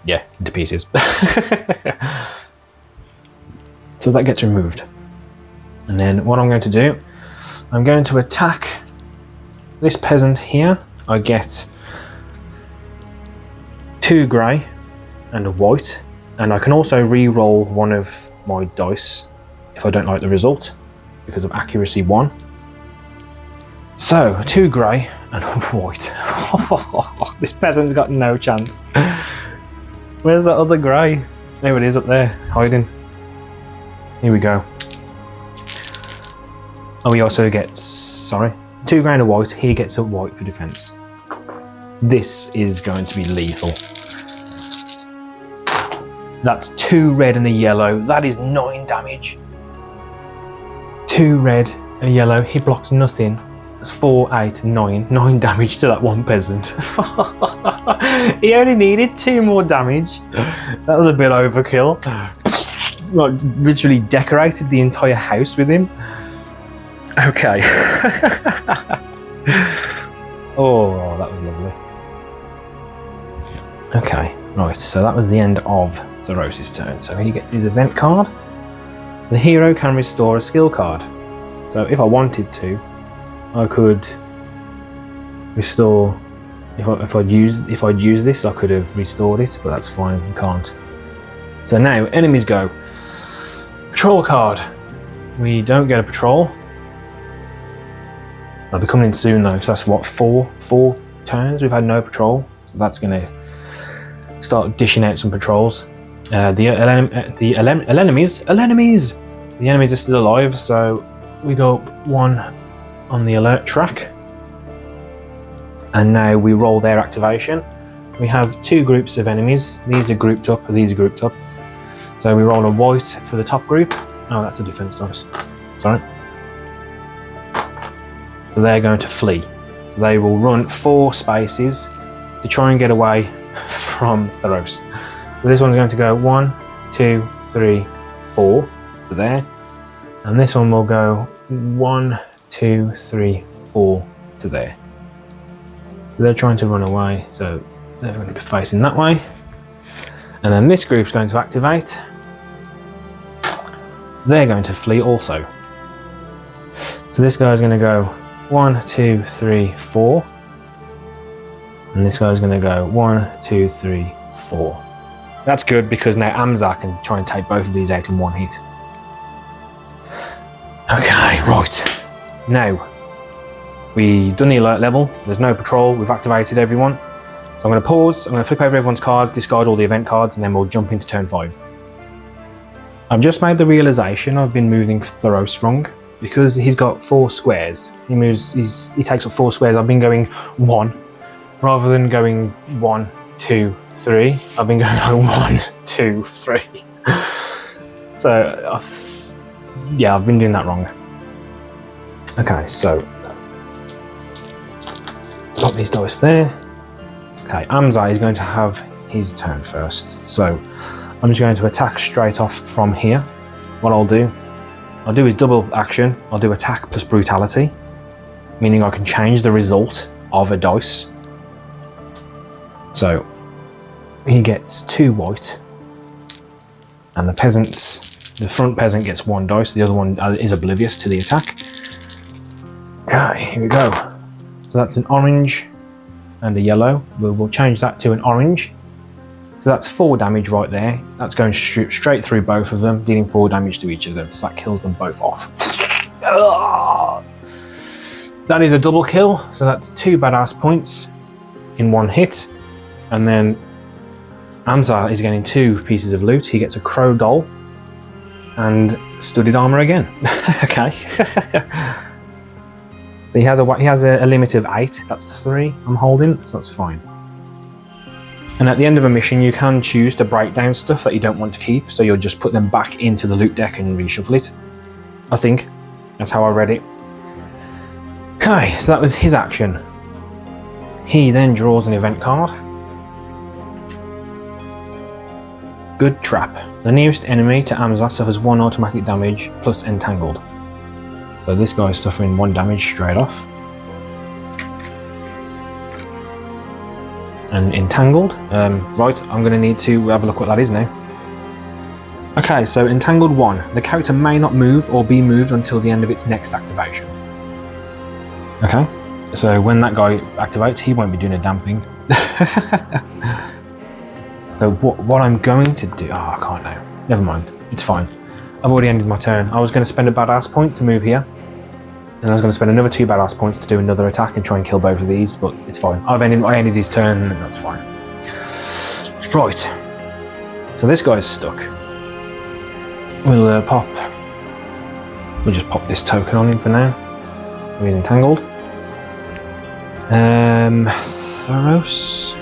yeah, into pieces. So that gets removed. And then what I'm going to do, I'm going to attack this peasant here. I get 2 grey and a white, and I can also re-roll one of my dice if I don't like the result because of accuracy 1. So 2 grey and a white. This peasant's got no chance. Where's the other grey? There it is, up there, hiding. Here we go. Oh, he also gets 2 grey and a white. He gets a white for defense. This is going to be lethal. That's 2 red and a yellow. That is 9 damage. 2 red and a yellow. He blocks nothing. That's 4, 8, 9. 9 damage to that one peasant. He only needed 2 more damage. That was a bit overkill. Like, literally decorated the entire house with him. Okay. Oh, that was lovely. Okay, right, so that was the end of Thoros' turn. So he gets his event card. The hero can restore a skill card. So if I wanted to, I could restore. If I'd used this, I could have restored it, but that's fine. I can't. So now enemies go. Patrol card. We don't get a patrol. I'll be coming in soon though, because that's what, four turns we've had no patrol. So that's gonna start dishing out some patrols. The enemies are still alive, so we go up 1 on the alert track, and now we roll their activation. We have 2 groups of enemies. These are grouped up, these are grouped up. So we roll a white for the top group. Oh, that's a defense dice. Sorry. So they're going to flee. So they will run 4 spaces to try and get away from Thoros. So this one's going to go 1, 2, 3, 4 to there. And this one will go 1, 2, 3, 4 to there. So they're trying to run away, so they're going to be facing that way. And then this group's going to activate. They're going to flee also. So this guy's going to go 1, 2, 3, 4. And this guy's going to go 1, 2, 3, 4. That's good because now Amza can try and take both of these out in one hit. Okay, right. Now, we've done the alert level. There's no patrol. We've activated everyone. So I'm going to pause. I'm going to flip over everyone's cards, discard all the event cards, and then we'll jump into turn 5. I've just made the realization I've been moving Thoros wrong because he's got 4 squares. He takes up 4 squares. I've been going 1 rather than going 1, 2, 3. I've been going 1, 2, 3. So, yeah, I've been doing that wrong. Okay, so pop these dice there. Okay, Amza is going to have his turn first. So I'm just going to attack straight off from here. What I'll do is double action. I'll do attack plus brutality, meaning I can change the result of a dice. So he gets 2 white, and the front peasant gets 1 dice. The other one is oblivious to the attack. Okay, here we go. So that's an orange and a yellow. We'll change that to an orange. So that's 4 damage right there. That's going straight through both of them, dealing 4 damage to each of them. So that kills them both off. That is a double kill. So that's 2 badass points in 1 hit. And then Amza is getting 2 pieces of loot. He gets a crow doll and studded armor again. Okay. So he has a limit of 8. That's 3 I'm holding, so that's fine. And at the end of a mission, you can choose to break down stuff that you don't want to keep, so you'll just put them back into the loot deck and reshuffle it. I think that's how I read it. Okay, so that was his action. He then draws an event card. Good trap. The nearest enemy to Amza suffers 1 automatic damage plus entangled. So this guy is suffering 1 damage straight off. And entangled. Right, I'm going to need to have a look what that is now. Okay, so entangled 1. The character may not move or be moved until the end of its next activation. Okay, so when that guy activates, he won't be doing a damn thing. So what I'm going to do... Oh, I can't now. Never mind. It's fine. I've already ended my turn. I was going to spend a badass point to move here. And I was going to spend another 2 badass points to do another attack and try and kill both of these, but it's fine. I ended his turn, and that's fine. Right. So this guy's stuck. We'll just pop this token on him for now. He's entangled. Thoros.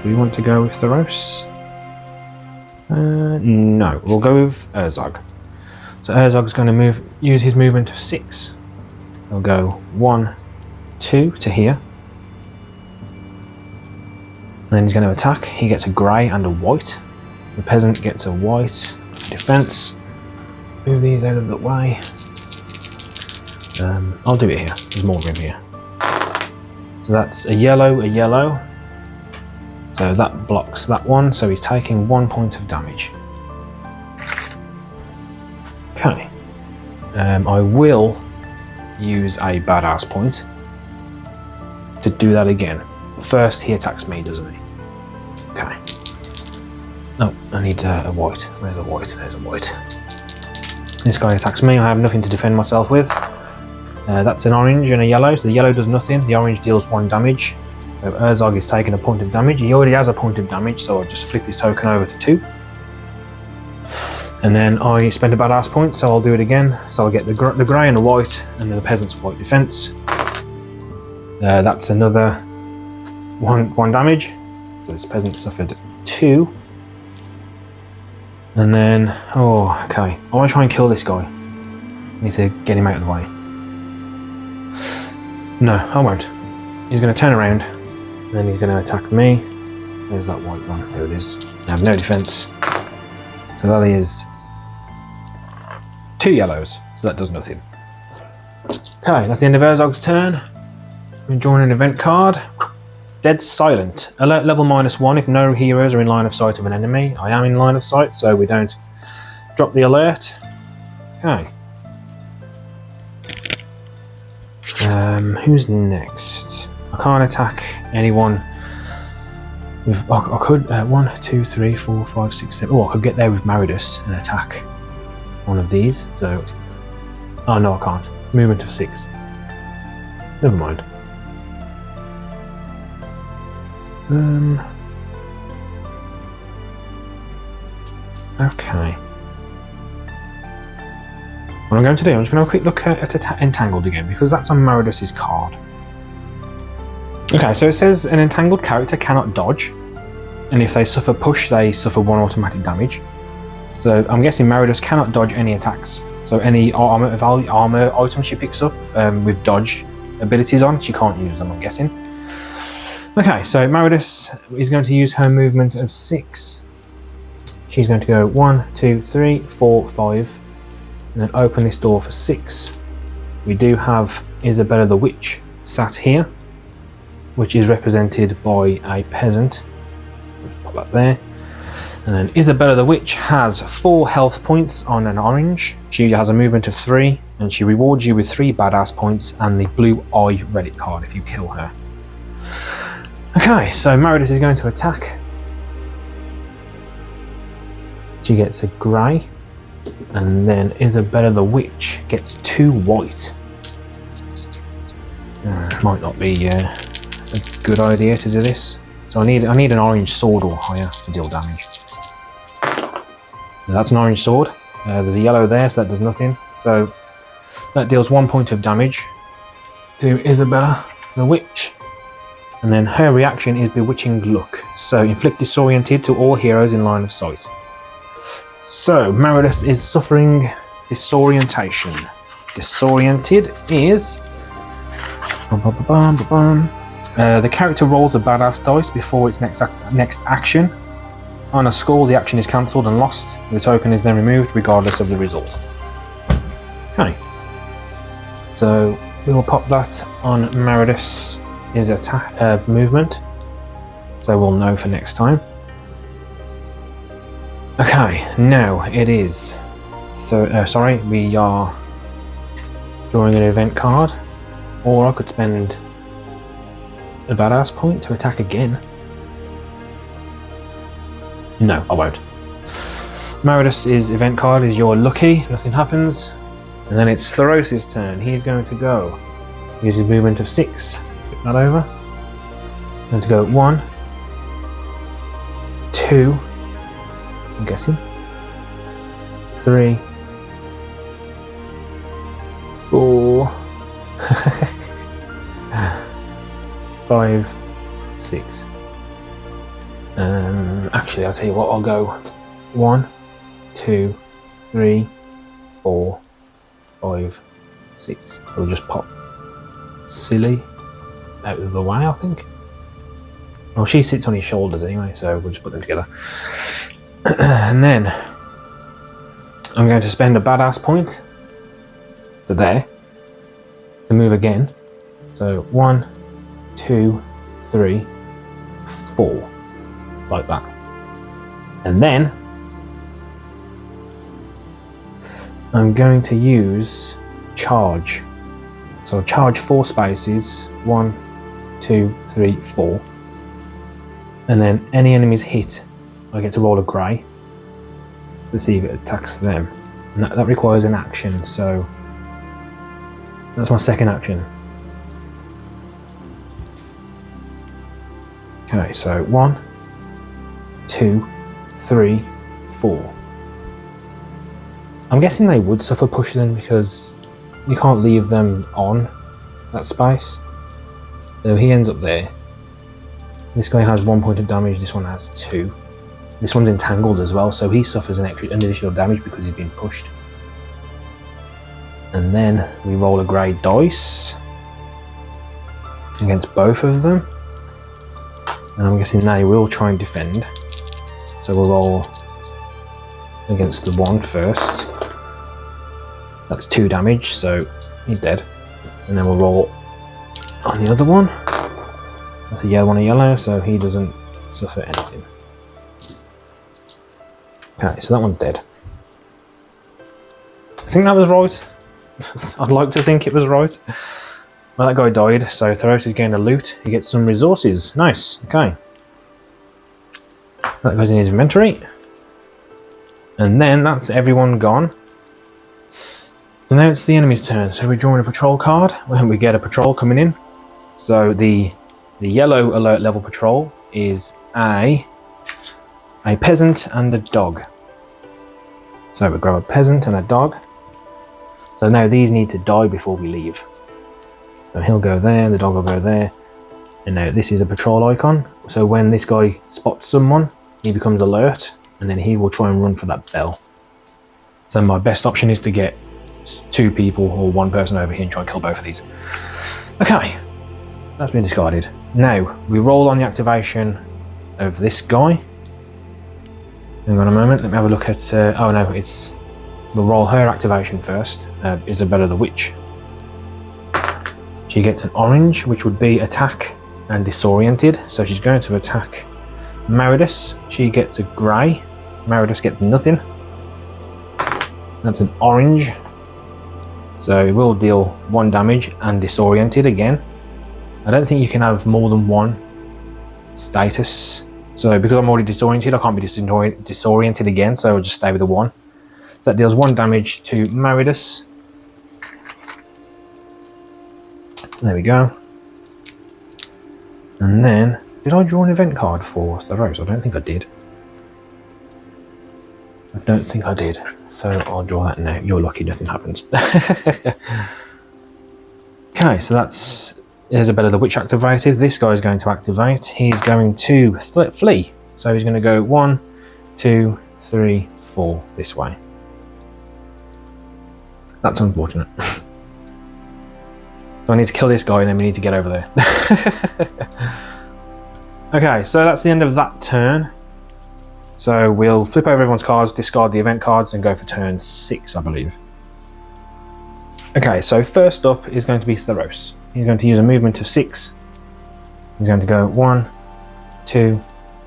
Do we want to go with Thoros? No, we'll go with Herzog. So Herzog's going to use his movement of 6. He'll go 1, 2 to here. Then he's going to attack. He gets a grey and a white. The peasant gets a white defense. Move these out of the way. I'll do it here. There's more room here. So that's a yellow, a yellow. So that blocks that one. So he's taking 1 point of damage. Okay. I will use a badass point to do that again. First, he attacks me, doesn't he? Okay. Oh, I need a white. Where's a white? There's a white. This guy attacks me. I have nothing to defend myself with. That's an orange and a yellow, so the yellow does nothing. The orange deals 1 damage. So Herzog is taking a point of damage. He already has a point of damage, so I'll just flip his token over to 2. And then I spend a badass point, so I'll do it again. So I'll get the grey and the white, and then the peasant's white defense. That's another 1 damage. So this peasant suffered 2. And then, oh, okay. I want to try and kill this guy. I need to get him out of the way. No, I won't. He's going to turn around, and then he's going to attack me. There's that white one. There it is. I have no defense. So that is 2 yellows. So that does nothing. Okay, that's the end of Herzog's turn. I'm drawing an event card. Dead Silent. Alert level -1 if no heroes are in line of sight of an enemy. I am in line of sight, so we don't drop the alert. Okay. Who's next? I can't attack anyone with... I could... 1, 2, 3, 4, 5, 6, 7... Oh, I could get there with Maridus and attack one of these, so... Oh, no, I can't. Movement of 6. Never mind. Okay. What I'm going to do, I'm just going to have a quick look at Entangled again, because that's on Maridus' card. Okay, so it says an entangled character cannot dodge, and if they suffer push, they suffer 1 automatic damage. So I'm guessing Maridus cannot dodge any attacks. So any armor items she picks up with dodge abilities on, she can't use them, I'm guessing. Okay, so Maridus is going to use her movement of 6. She's going to go 1, 2, 3, 4, 5, and then open this door for 6. We do have Isabella the Witch sat here, which is represented by a peasant. Pop that there. And then Isabella the Witch has 4 health points on an orange. She has a movement of 3, and she rewards you with 3 badass points and the blue eye Reddit card if you kill her. Okay, so Maridus is going to attack. She gets a grey, and then Isabella the Witch gets 2 white. Might not be a good idea to do this. So I need an orange sword or higher to deal damage. So that's an orange sword. There's a yellow there, so that does nothing. So that deals 1 point of damage to Isabella the Witch. And then her reaction is Bewitching Look. So inflict disoriented to all heroes in line of sight. So Maridus is suffering disorientation. Disoriented is... the character rolls a badass dice before its next action. On a score, the action is cancelled and lost. The token is then removed regardless of the result. Okay. So we will pop that on Maridus' attack movement. So we'll know for next time. Okay, now it is... we are drawing an event card. Or I could spend a badass point to attack again. No, I won't. Maridus' event card is You're Lucky, nothing happens. And then it's Thoros' turn. He's going to go. Use his movement of 6. Flip that over. Going to go 1, 2, I'm guessing, 3, 4, 5, 6. Actually, I'll tell you what, I'll go 1, 2, 3, 4, 5, 6. We'll just pop Silly out of the way, I think. Well, she sits on his shoulders anyway, so we'll just put them together. And then I'm going to spend a badass point to there to move again. So 1, 2, 3, 4, like that. And then I'm going to use charge. So I'll charge 4 spaces, 1, 2, 3, 4. And then any enemies hit, I get to roll a grey to see if it attacks them. And that requires an action, so that's my second action. Okay, so 1, 2, 3, 4. I'm guessing they would suffer push then because you can't leave them on that space. So he ends up there. This guy has 1 point of damage, this one has 2. This one's entangled as well, so he suffers an additional damage because he's been pushed. And then we roll a grey dice against both of them. And I'm guessing they will try and defend. So we'll roll against the one first. That's 2 damage, so he's dead. And then we'll roll on the other one. That's a yellow and a yellow, so he doesn't suffer anything. Okay, so that one's dead. I think that was right. I'd like to think it was right. Well, that guy died, so Theros is getting a loot. He gets some resources. Nice, okay. That goes in his inventory. And then that's everyone gone. So now it's the enemy's turn. So we're drawing a patrol card when we get a patrol coming in. So the yellow alert level patrol is a peasant and a dog. So we grab a peasant and a dog. So now these need to die before we leave. So he'll go there, the dog will go there. And now this is a patrol icon. So when this guy spots someone, he becomes alert and then he will try and run for that bell. So my best option is to get 2 people or 1 person over here and try and kill both of these. Okay, that's been discarded. Now we roll on the activation of this guy. Hang on a moment, let me have a look at, oh no, we'll roll her activation first. Isabella the Witch. She gets an orange, which would be attack and disoriented. So she's going to attack Maridus. She gets a grey. Maridus gets nothing. That's an orange. So it will deal 1 damage and disoriented again. I don't think you can have more than 1 status. So because I'm already disoriented, I can't be disoriented again, so I'll just stay with the 1. So that deals 1 damage to Maridus. There we go. And then, did I draw an event card for Theros? I don't think I did. I don't think I did. So I'll draw that now. You're lucky nothing happens. Okay, so that's Isabella the Witch activated. This guy is going to activate. He's going to flee. So he's going to go 1, 2, 3, 4 this way. That's unfortunate. So I need to kill this guy and then we need to get over there. Okay, so that's the end of that turn. So we'll flip over everyone's cards, discard the event cards and go for turn 6, I believe. Okay, so first up is going to be Theros. He's going to use a movement of 6. He's going to go 1, 2,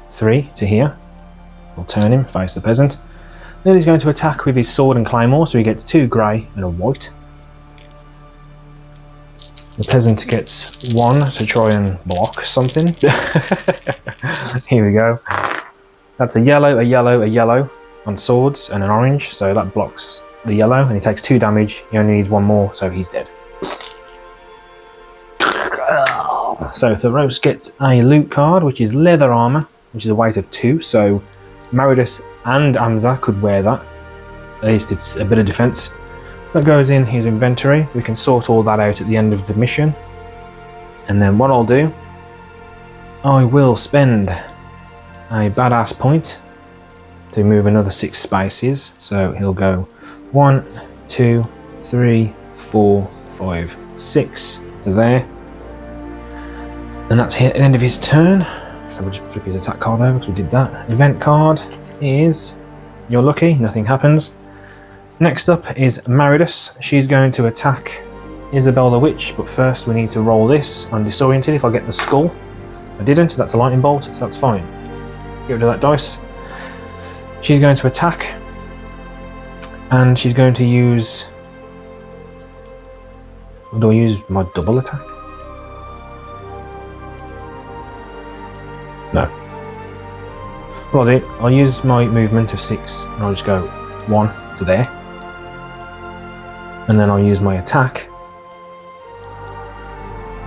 3 to here. We'll turn him, face the peasant. Then he's going to attack with his sword and claymore, so he gets 2 grey and a white. The peasant gets 1 to try and block something. Here we go. That's a yellow, a yellow, a yellow on swords and an orange, so that blocks the yellow and he takes 2 damage. He only needs 1 more, so he's dead. So Theros gets a loot card, which is leather armor, which is a weight of 2, so Maridus and Amza could wear that. At least it's a bit of defense. That goes in his inventory. We can sort all that out at the end of the mission. And then what I'll do, I will spend a badass point to move another 6 spaces. So he'll go 1, 2, 3, 4, 5, 6 to there. And that's at the end of his turn. So we'll just flip his attack card over because we did that. Event card is, you're lucky, nothing happens. Next up is Maridus. She's going to attack Isabel the Witch, but first we need to roll this. I'm disoriented if I get the skull. I didn't, that's a lightning bolt, so that's fine. Get rid of that dice. She's going to attack, and she's going to use... Do I use my double attack? No. Well, I'll use my movement of 6, and I'll just go 1 to there. And then I'll use my attack.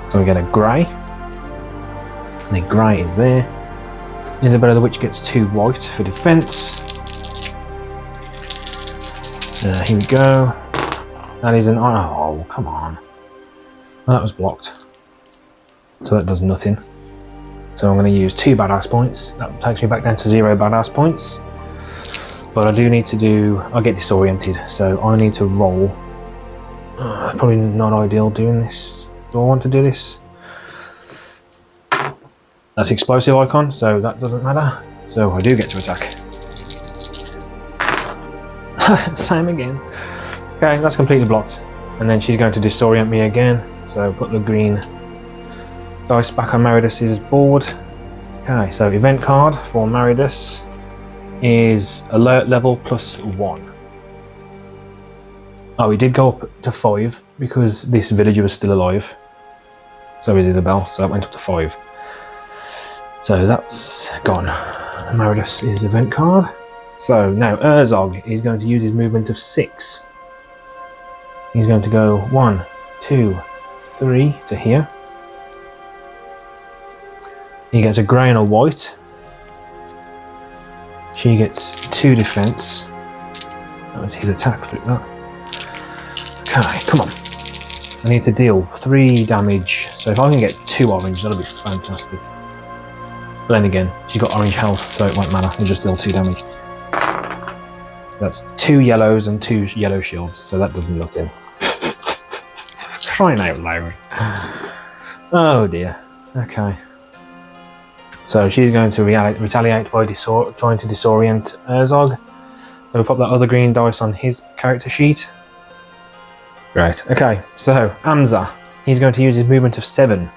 So we get a grey. And the grey is there. Isabella the Witch gets 2 white for defense. Here we go. That is an... Oh, come on. Well, that was blocked. So that does nothing. So I'm going to use 2 badass points. That takes me back down to 0 badass points. But I do need to do... I'll get disoriented. So I need to roll. Probably not ideal doing this. Do I want to do this? That's explosive icon, so that doesn't matter. So I do get to attack. Same again. Okay, that's completely blocked. And then she's going to disorient me again. So put the green dice back on Maridus's board. Okay, so event card for Maridus is alert level +1. Oh, we did go up to 5 because this villager was still alive. So is Isabel, so that went up to 5. So that's gone. Maridus is event card. So now Herzog is going to use his movement of 6. He's going to go 1, 2, 3 to here. He gets a grey and a white. She gets 2 defense. That was his attack, flip that. Okay, come on. I need to deal 3 damage. So if I can get 2 orange, that'll be fantastic. But then again, she's got orange health, so it won't matter. We'll just deal 2 damage. That's 2 yellows and 2 yellow shields, so that does nothing. Crying out loud. Oh dear. Okay. So she's going to retaliate by trying to disorient Herzog. So we'll pop that other green dice on his character sheet. Right, okay, so Amza, he's going to use his movement of 7.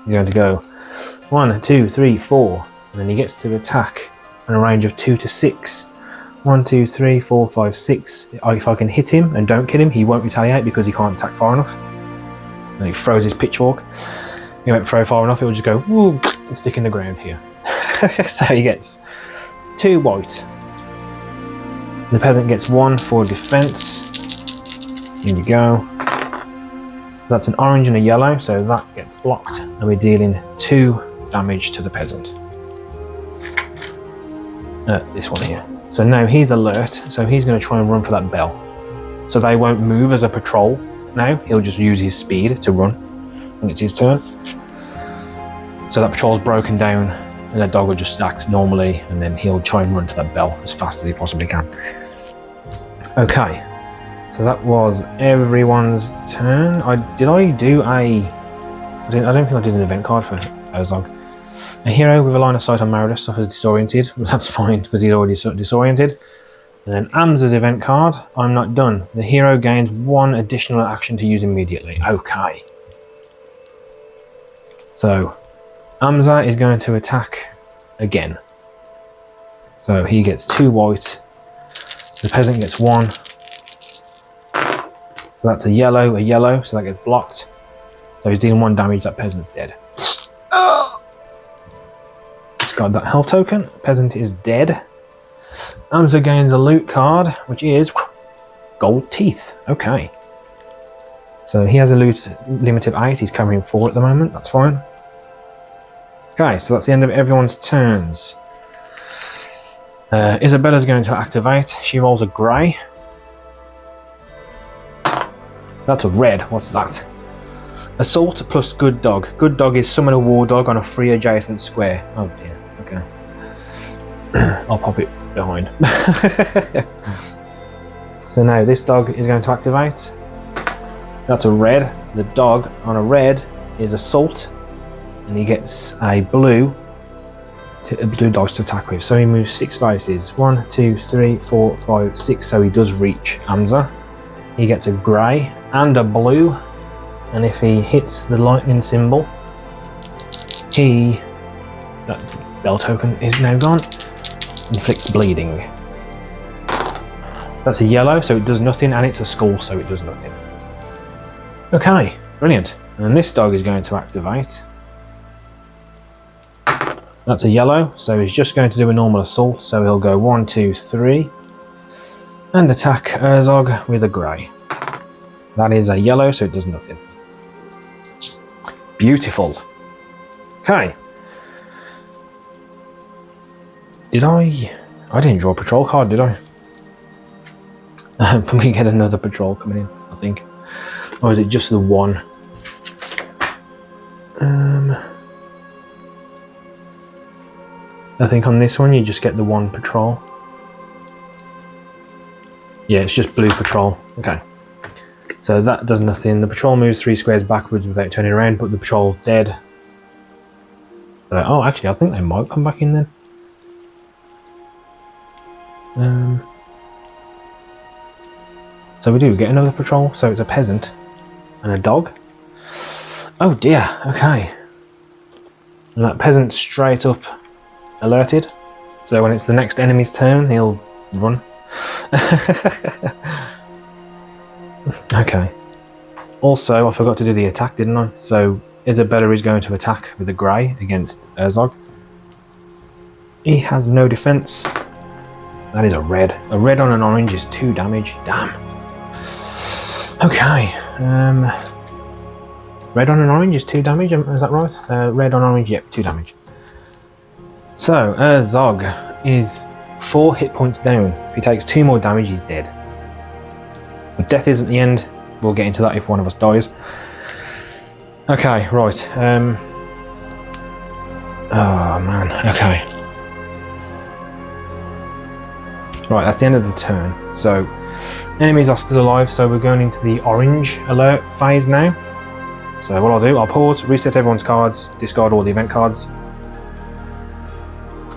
He's going to go 1, 2, 3, 4, and then he gets to attack in a range of 2 to 6. 1, 2, 3, 4, 5, 6. If I can hit him and don't kill him, he won't retaliate because he can't attack far enough. And he throws his pitchfork. He won't throw far enough, it will just go woo, and stick in the ground here. So he gets 2 white. The peasant gets 1 for defense. Here we go. That's an orange and a yellow, so that gets blocked, and we're dealing 2 damage to the peasant. This one here. So now he's alert, so he's going to try and run for that bell. So they won't move as a patrol now, he'll just use his speed to run when it's his turn. So that patrol's broken down, and the dog will just act normally, and then he'll try and run to that bell as fast as he possibly can. Okay. So that was everyone's turn. I don't think I did an event card for Herzog. A hero with a line of sight on Maridus suffers disoriented. Well, that's fine because he's already disoriented. And then Amza's event card. I'm not done. The hero gains 1 additional action to use immediately. Okay. So Amza is going to attack again. So he gets 2 white. The peasant gets 1. So that's a yellow, so that gets blocked. So he's dealing 1 damage, that peasant's dead. Discard that health token, peasant is dead. Amza gains a loot card, which is gold teeth. Okay. So he has a loot limit of 8, he's carrying 4 at the moment, that's fine. Okay, so that's the end of everyone's turns. Isabella's going to activate, she rolls a grey. That's a red, what's that? Assault plus good dog. Good dog is summon a war dog on a free adjacent square. Oh dear, okay. I'll pop it behind. So now this dog is going to activate. That's a red. The dog on a red is assault, and he gets a blue dice to attack with. So he moves 6 spaces. 1, 2, 3, 4, 5, 6. So he does reach Amza. He gets a grey and a blue, and if he hits the lightning symbol, that bell token is now gone. Inflicts bleeding. That's a yellow, so it does nothing, and it's a skull, so it does nothing. Okay, brilliant. And this dog is going to activate. That's a yellow, so he's just going to do a normal assault, so he'll go 1, 2, 3, and attack Herzog with a grey. That is a yellow, so it does nothing. Beautiful. Okay. I didn't draw a patrol card, did I? We get another patrol coming in, I think. Or is it just the one? I think on this one you just get the one patrol. Yeah, it's just blue patrol. Okay. So that does nothing. The patrol moves 3 squares backwards without turning around, but the patrol's dead. Oh, actually, I think they might come back in then. So we do get another patrol. So it's a peasant and a dog. Oh dear. Okay. And that peasant straight up alerted. So when it's the next enemy's turn, he'll run. Okay. Also, I forgot to do the attack, didn't I? So Isabella is going to attack with a grey against Herzog. He has no defense. That is a red. A red on an orange is 2 damage. Damn. Okay. Red on an orange is 2 damage. Is that right? Red on orange, yep, 2 damage. So Herzog is 4 hit points down. If he takes 2 more damage, he's dead. But death isn't the end. We'll get into that if one of us dies. Okay, right. Oh man. Okay. Right, that's the end of the turn. So enemies are still alive. So we're going into the orange alert phase now. So what I'll do, I'll pause, reset everyone's cards, discard all the event cards.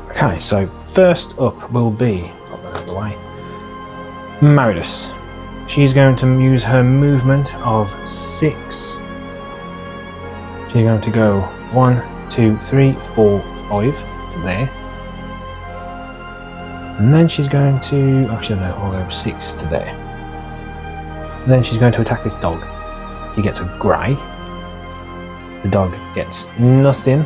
Okay, so first up will be, pop that out of the way, Maridus. She's going to use her movement of 6. She's going to go 1, 2, 3, 4, 5 to there. And then she's going to, actually no, I'll go 6 to there. And then she's going to attack this dog. She gets a grey. The dog gets nothing.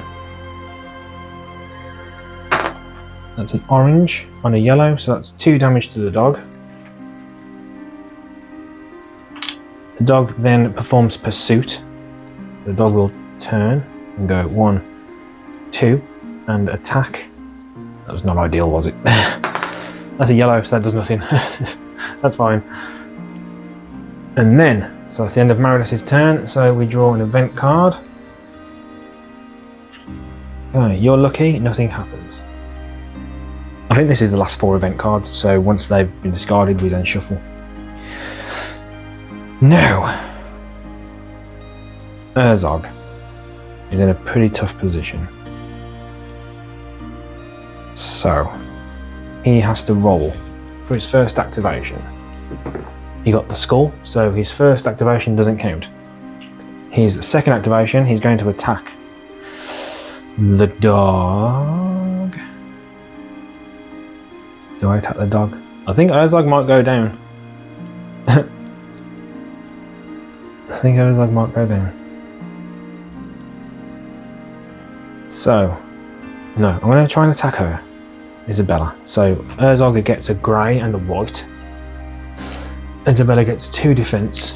That's an orange on a yellow, so that's 2 damage to the dog. The dog then performs pursuit. The dog will turn and go 1, 2, and attack. That was not ideal, was it? That's a yellow, so that does nothing. That's fine. And then, so that's the end of Maridus' turn, so we draw an event card. Okay, you're lucky, nothing happens. I think this is the last 4 event cards, so once they've been discarded, we then shuffle. Now, Herzog is in a pretty tough position. So, he has to roll for his first activation. He got the skull, so his first activation doesn't count. His second activation, he's going to attack the dog. Do I attack the dog? I think Herzog might go down. I think Herzog might go down. So, no, I'm going to try and attack her, Isabella. So, Herzog gets a grey and a white. Isabella gets 2 defense.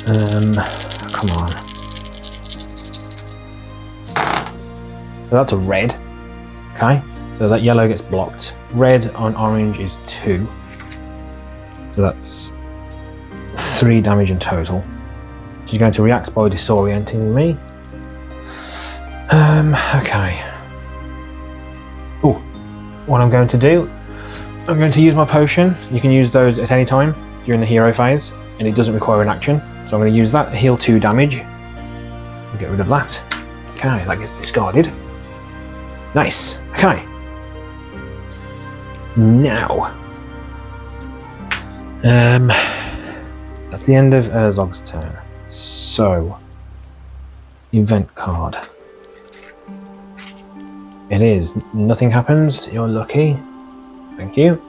Come on. So that's a red. Okay, so that yellow gets blocked. Red on orange is 2. So that's 3 damage in total. She's going to react by disorienting me. Okay. Oh, what I'm going to do, I'm going to use my potion. You can use those at any time during the hero phase, and it doesn't require an action. So I'm going to use that, heal 2 damage. I'll get rid of that. Okay, that gets discarded. Nice. Okay. Now, that's the end of Herzog's turn. So, event card. It is. Nothing happens. You're lucky. Thank you.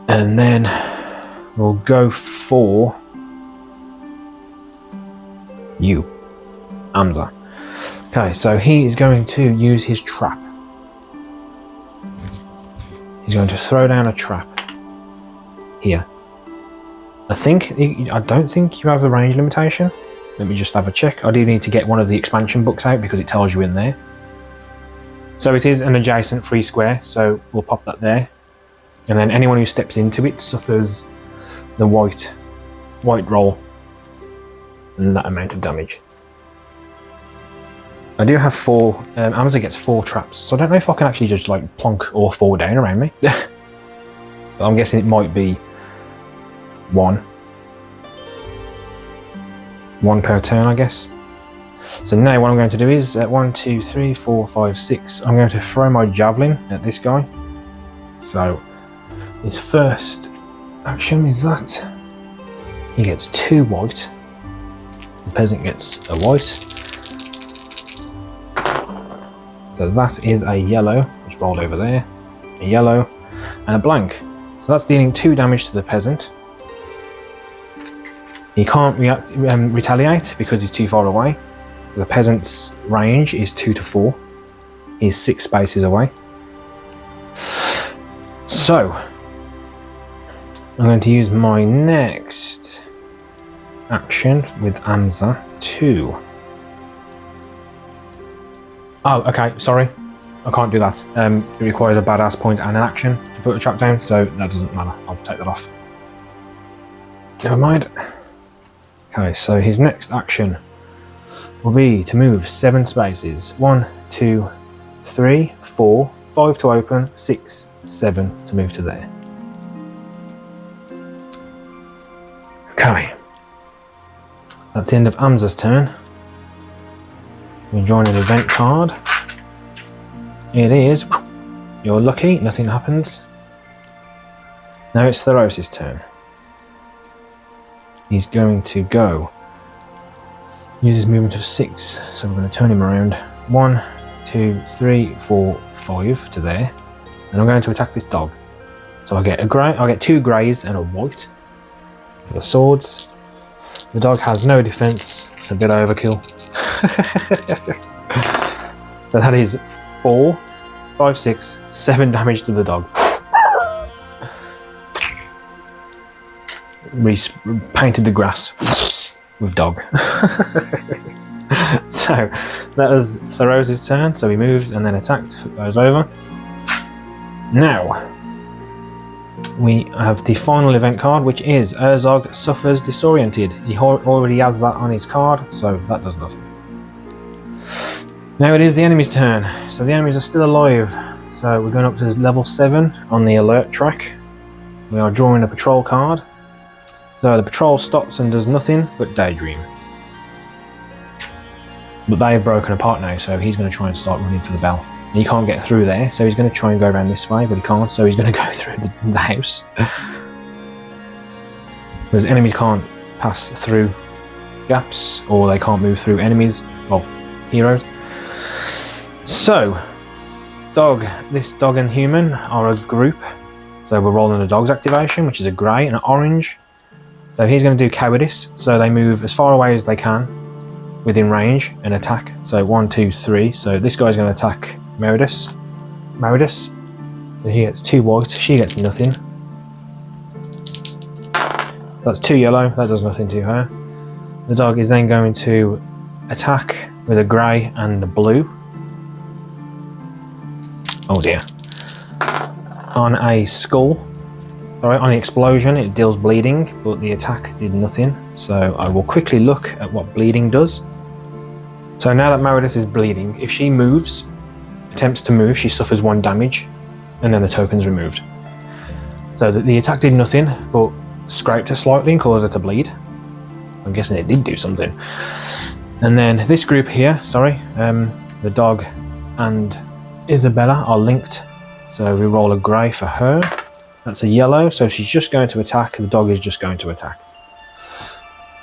And then we'll go for you, Amza. Okay, so he is going to use his trap. He's going to throw down a trap here. I don't think you have a range limitation. Let me just have a check. I do need to get one of the expansion books out because it tells you in there. So it is an adjacent free square, so we'll pop that there. And then anyone who steps into it suffers the white roll and that amount of damage. I do have 4, Amazon gets 4 traps, so I don't know if I can actually just like plonk all 4 down around me. But I'm guessing it might be 1 per turn, I guess. So now what I'm going to do is 1, 2, 3, 4, 5, 6. I'm going to throw my javelin at this guy. So his first action is that he gets 2 white. The peasant gets a white. So that is a yellow, which rolled over there, a yellow, and a blank. So that's dealing 2 damage to the peasant. He can't retaliate because he's too far away. The peasant's range is 2 to 4. He's 6 spaces away. So, I'm going to use my next action with Amza to... Oh, okay, sorry. I can't do that. It requires a badass point and an action to put a trap down, so that doesn't matter. I'll take that off. Never mind. Okay, so his next action will be to move 7 spaces. 1, 2, 3, 4, 5 to open, 6, 7 to move to there. Okay. That's the end of Amza's turn. We join an event card. It is, you're lucky, nothing happens. Now it's Theros' turn. He's going to go. Use his movement of 6, so we're going to turn him around. 1, 2, 3, 4, 5 to there. And I'm going to attack this dog. So I get I get 2 greys and a white for the swords. The dog has no defense, it's a bit overkill. So that is 4, 5, 6, 7 damage to the dog. Painted the grass with dog. So that was Theros' turn, so he moved and then attacked if it goes over. Now we have the final event card, which is Herzog suffers disoriented. He already has that on his card, so that does nothing. Now it is the enemy's turn. So the enemies are still alive. So we're going up to level 7 on the alert track. We are drawing a patrol card. So the patrol stops and does nothing but daydream. But they've broken apart now, so he's going to try and start running for the bell. He can't get through there, so he's going to try and go around this way, but he can't, so he's going to go through the house. Because enemies can't pass through gaps, or they can't move through enemies, well, heroes. So, this dog and human are a group. So we're rolling a dog's activation, which is a grey and an orange. So he's going to do cowardice, so they move as far away as they can within range and attack. So 1, 2, 3. So this guy's going to attack Meredith. So he gets 2 white, she gets nothing. That's 2 yellow, that does nothing to her. The dog is then going to attack with a grey and a blue. Oh dear. On a skull. Alright, on the explosion it deals bleeding, but the attack did nothing. So I will quickly look at what bleeding does. So now that Meredith is bleeding, if she moves, attempts to move, she suffers 1 damage, and then the token's removed. So the attack did nothing, but scraped her slightly and caused her to bleed. I'm guessing it did do something. And then this group here, the dog and Isabella are linked. So we roll a grey for her. That's a yellow, so she's just going to attack. The dog is just going to attack.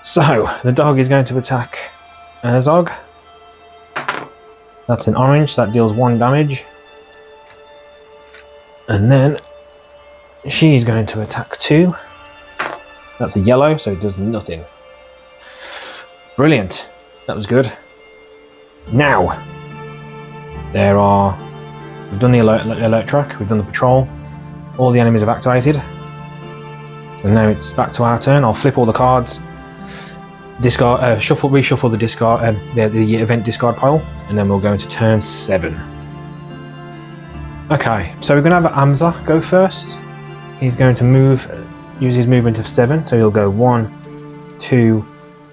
So the dog is going to attack Herzog. That's an orange, so that deals 1 damage. And then she's going to attack 2. That's a yellow, so it does nothing. Brilliant. That was good. Now, we've done the alert track, we've done the patrol, all the enemies have activated. And now it's back to our turn. I'll flip all the cards, discard, reshuffle the discard, the event discard pile, and then we'll go into turn 7. Okay, so we're going to have Amza go first. He's going to use his movement of 7, so he'll go 1, 2,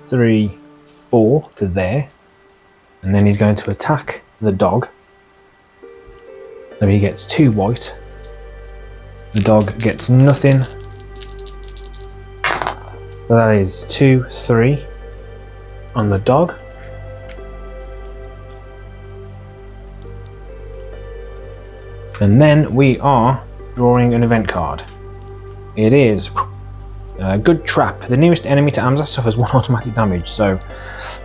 3, 4 to there, and then he's going to attack the dog. So he gets 2 white. The dog gets nothing. So that is 2, 3 on the dog. And then we are drawing an event card. It is Good Trap. The nearest enemy to Amza suffers 1 automatic damage. So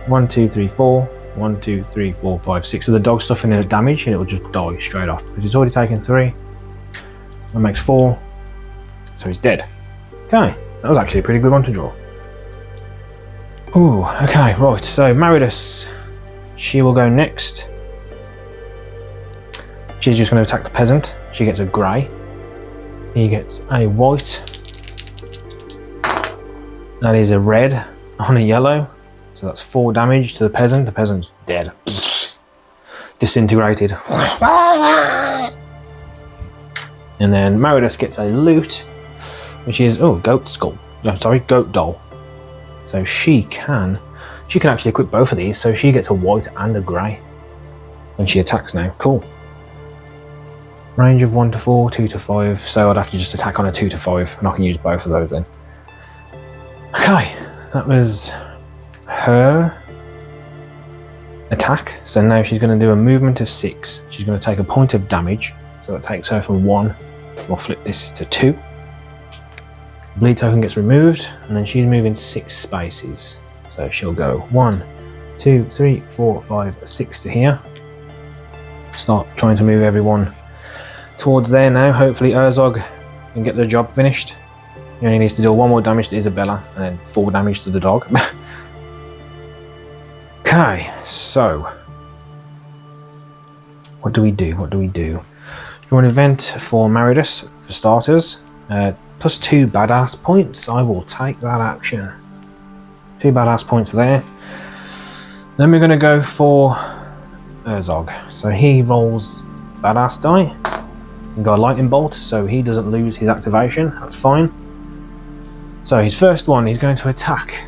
1, 2, 3, 4. 1, 2, 3, 4, 5, 6. So the dog's suffering a damage and it will just die straight off because it's already taken 3. That makes 4. So he's dead. Okay, that was actually a pretty good one to draw. Ooh, okay, right. So Maridus, she will go next. She's just going to attack the peasant. She gets a grey. He gets a white. That is a red on a yellow. So that's 4 damage to the peasant. The peasant's dead. Disintegrated. And then Maridus gets a loot, which is, goat skull. No, sorry, goat doll. So she can actually equip both of these, so she gets a white and a grey when she attacks now. Cool. Range of 1 to 4, 2 to 5, so I'd have to just attack on a 2 to 5, and I can use both of those then. Okay, that was her attack. So now she's going to do a movement of 6. She's going to take a point of damage, so it takes her from 1. We'll flip this to 2. Bleed token gets removed, and then she's moving 6 spaces. So she'll go 1, 2, 3, 4, 5, 6 to here. Start trying to move everyone towards there now. Hopefully Herzog can get the job finished. He only needs to deal 1 more damage to Isabella and then 4 damage to the dog. Okay, so what do we do? Draw an event for Maridus for starters. Plus 2 badass points. I will take that action. 2 badass points there. Then we're going to go for Herzog. So he rolls badass die. We've got a lightning bolt, so he doesn't lose his activation. That's fine. So his first one, he's going to attack.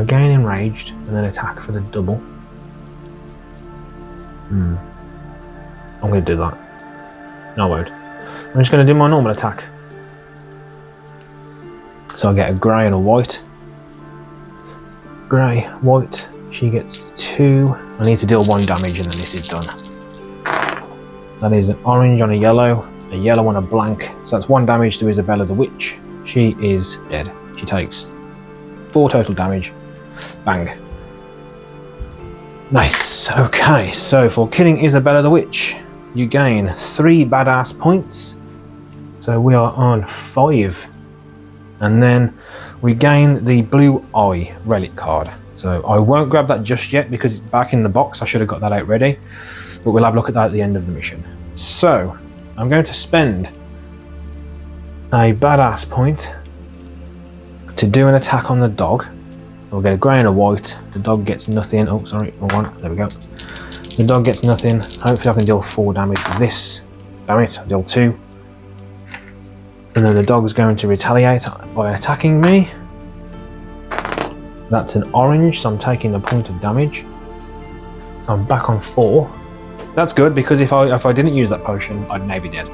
Gain enraged, and then attack for the double. I'm going to do that. No, I won't. I'm just going to do my normal attack. So I get a grey and a white. Grey, white. She gets 2. I need to deal 1 damage, and then this is done. That is an orange on a yellow on a blank. So that's 1 damage to Isabella the Witch. She is dead. She takes 4 total damage. Bang. Nice. Okay, so for killing Isabella the Witch, you gain 3 badass points. So we are on 5. And then we gain the blue eye relic card. So I won't grab that just yet because it's back in the box. I should have got that out ready. But we'll have a look at that at the end of the mission. So I'm going to spend a badass point to do an attack on the dog. We'll get a grey and a white. The dog gets nothing. Oh, sorry, wrong one. There we go. The dog gets nothing. Hopefully I can deal 4 damage with this. Damn it, I deal 2. And then the dog is going to retaliate by attacking me. That's an orange, so I'm taking a point of damage. I'm back on 4. That's good, because if I didn't use that potion, I'd maybe dead.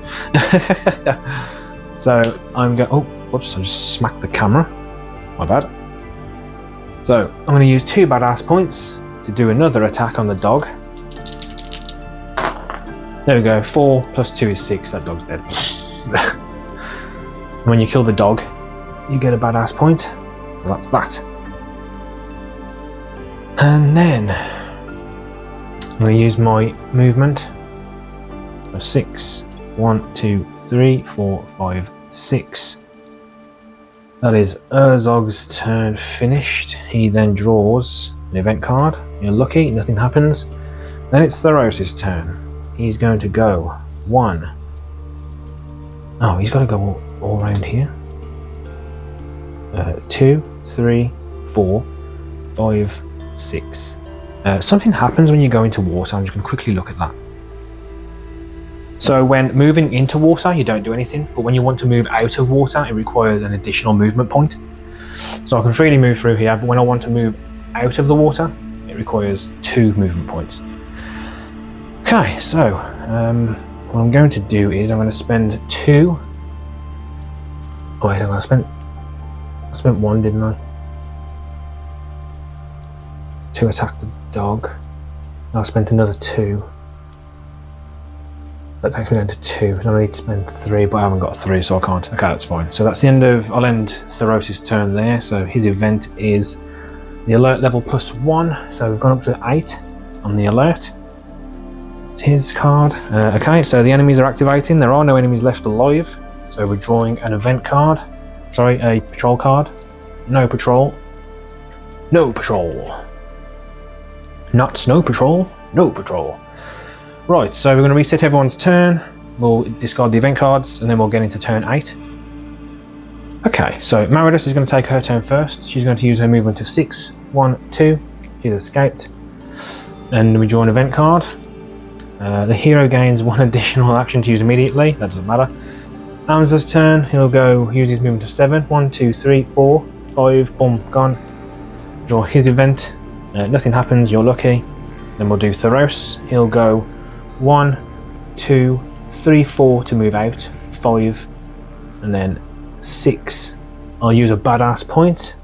So I'm going. Oh, whoops! I just smacked the camera. My bad. So I'm going to use 2 badass points to do another attack on the dog. There we go. 4 plus 2 is 6. That dog's dead. When you kill the dog, you get a badass point. So that's that. And then I'm going to use my movement. So 6. 1, 2, 3, 4, 5, 6. That is Herzog's turn finished. He then draws an event card. You're lucky, nothing happens. Then it's Theros' turn. He's going to go 1. Oh, he's got to go all around here. 2, 3, 4, 5, 6. Something happens when you go into water. I'm just going to quickly look at that. So when moving into water, you don't do anything, but when you want to move out of water, it requires an additional movement point. So I can freely move through here, but when I want to move out of the water, it requires 2 movement points. Okay, so what I'm going to do is I'm going to spend 2. Oh wait, I spent 1, didn't I? To attack the dog. I spent another 2. That takes me down to 2. I need to spend 3, but I haven't got 3, so I can't. Okay, that's fine. So that's the end of. I'll end Theros' turn there. So his event is the alert level +1. So we've gone up to 8 on the alert. It's his card. Okay, so the enemies are activating. There are no enemies left alive. So we're drawing an event card. Sorry, a patrol card. No patrol. No patrol. Not snow patrol. No patrol. Right, so we're going to reset everyone's turn. We'll discard the event cards, and then we'll get into turn 8. Okay, so Maridus is going to take her turn first. She's going to use her movement of 6. 1, 2. She's escaped. And we draw an event card. The hero gains 1 additional action to use immediately. That doesn't matter. Amza's turn. He'll go use his movement of 7. 1, 2, 3, 4, 5. Boom, gone. Draw his event. Nothing happens. You're lucky. Then we'll do Theros. He'll go 1, 2, 3, 4 to move out, 5, and then 6. I'll use a badass point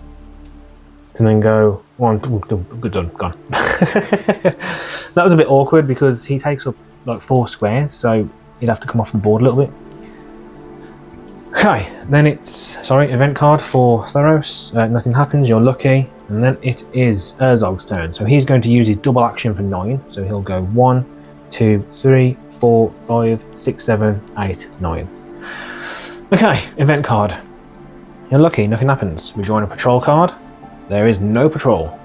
to then go 1. Good done, gone. That was a bit awkward because he takes up like 4 squares, so he'd have to come off the board a little bit. Okay, then it's event card for Theros. Nothing happens, you're lucky, and then it is Herzog's turn. So he's going to use his double action for 9. So he'll go 1, 2, 3, 4, 5, 6, 7, 8, 9. Okay, event card. You're lucky, nothing happens. We join a patrol card. There is no patrol.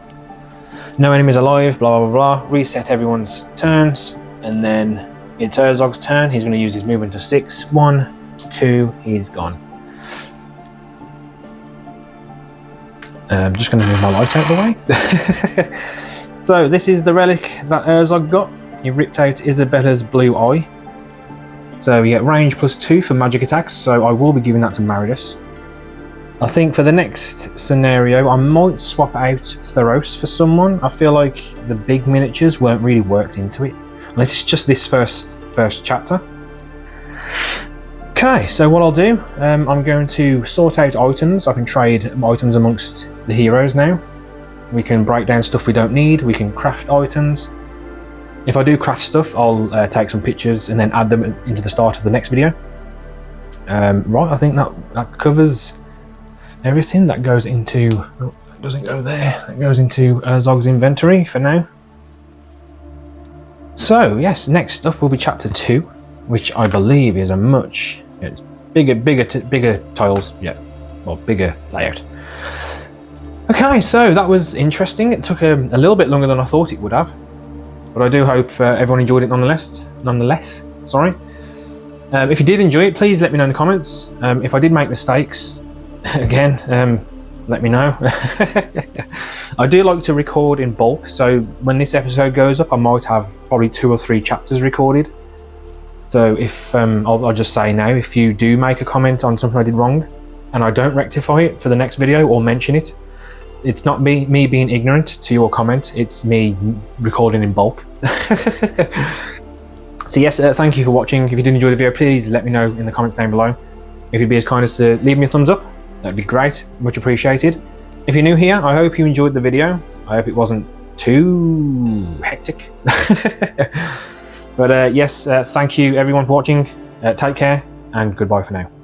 No enemies alive, blah blah blah. Reset everyone's turns, and then it's Herzog's turn. He's going to use his movement of 6. 1, 2, he's gone. I'm just going to move my light out of the way. So this is the relic that Herzog got. He ripped out Isabella's blue eye. So we get range +2 for magic attacks, so I will be giving that to Maridus. I think for the next scenario, I might swap out Theros for someone. I feel like the big miniatures weren't really worked into it. Unless it's just this first chapter. Okay, so what I'll do, I'm going to sort out items. I can trade items amongst the heroes now. We can break down stuff we don't need. We can craft items. If I do craft stuff, I'll take some pictures and then add them into the start of the next video. Right, I think that covers everything. That goes into... Oh, that doesn't go there. That goes into Herzog's inventory for now. So, yes, next up will be Chapter 2, which I believe is a much... It's bigger tiles, yeah, well, bigger layout. Okay, so that was interesting. It took a little bit longer than I thought it would have. But I do hope everyone enjoyed it nonetheless. Sorry. If you did enjoy it, please let me know in the comments. If I did make mistakes, again, let me know. I do like to record in bulk, so when this episode goes up, I might have probably 2 or 3 chapters recorded. So if I'll just say now, if you do make a comment on something I did wrong, and I don't rectify it for the next video or mention it, it's not me being ignorant to your comment. It's me recording in bulk. So yes, thank you for watching. If you did enjoy the video, please let me know in the comments down below. If you'd be as kind as to leave me a thumbs up, that'd be great, much appreciated. If you're new here, I hope you enjoyed the video. I hope it wasn't too hectic. But yes, thank you everyone for watching. Take care and goodbye for now.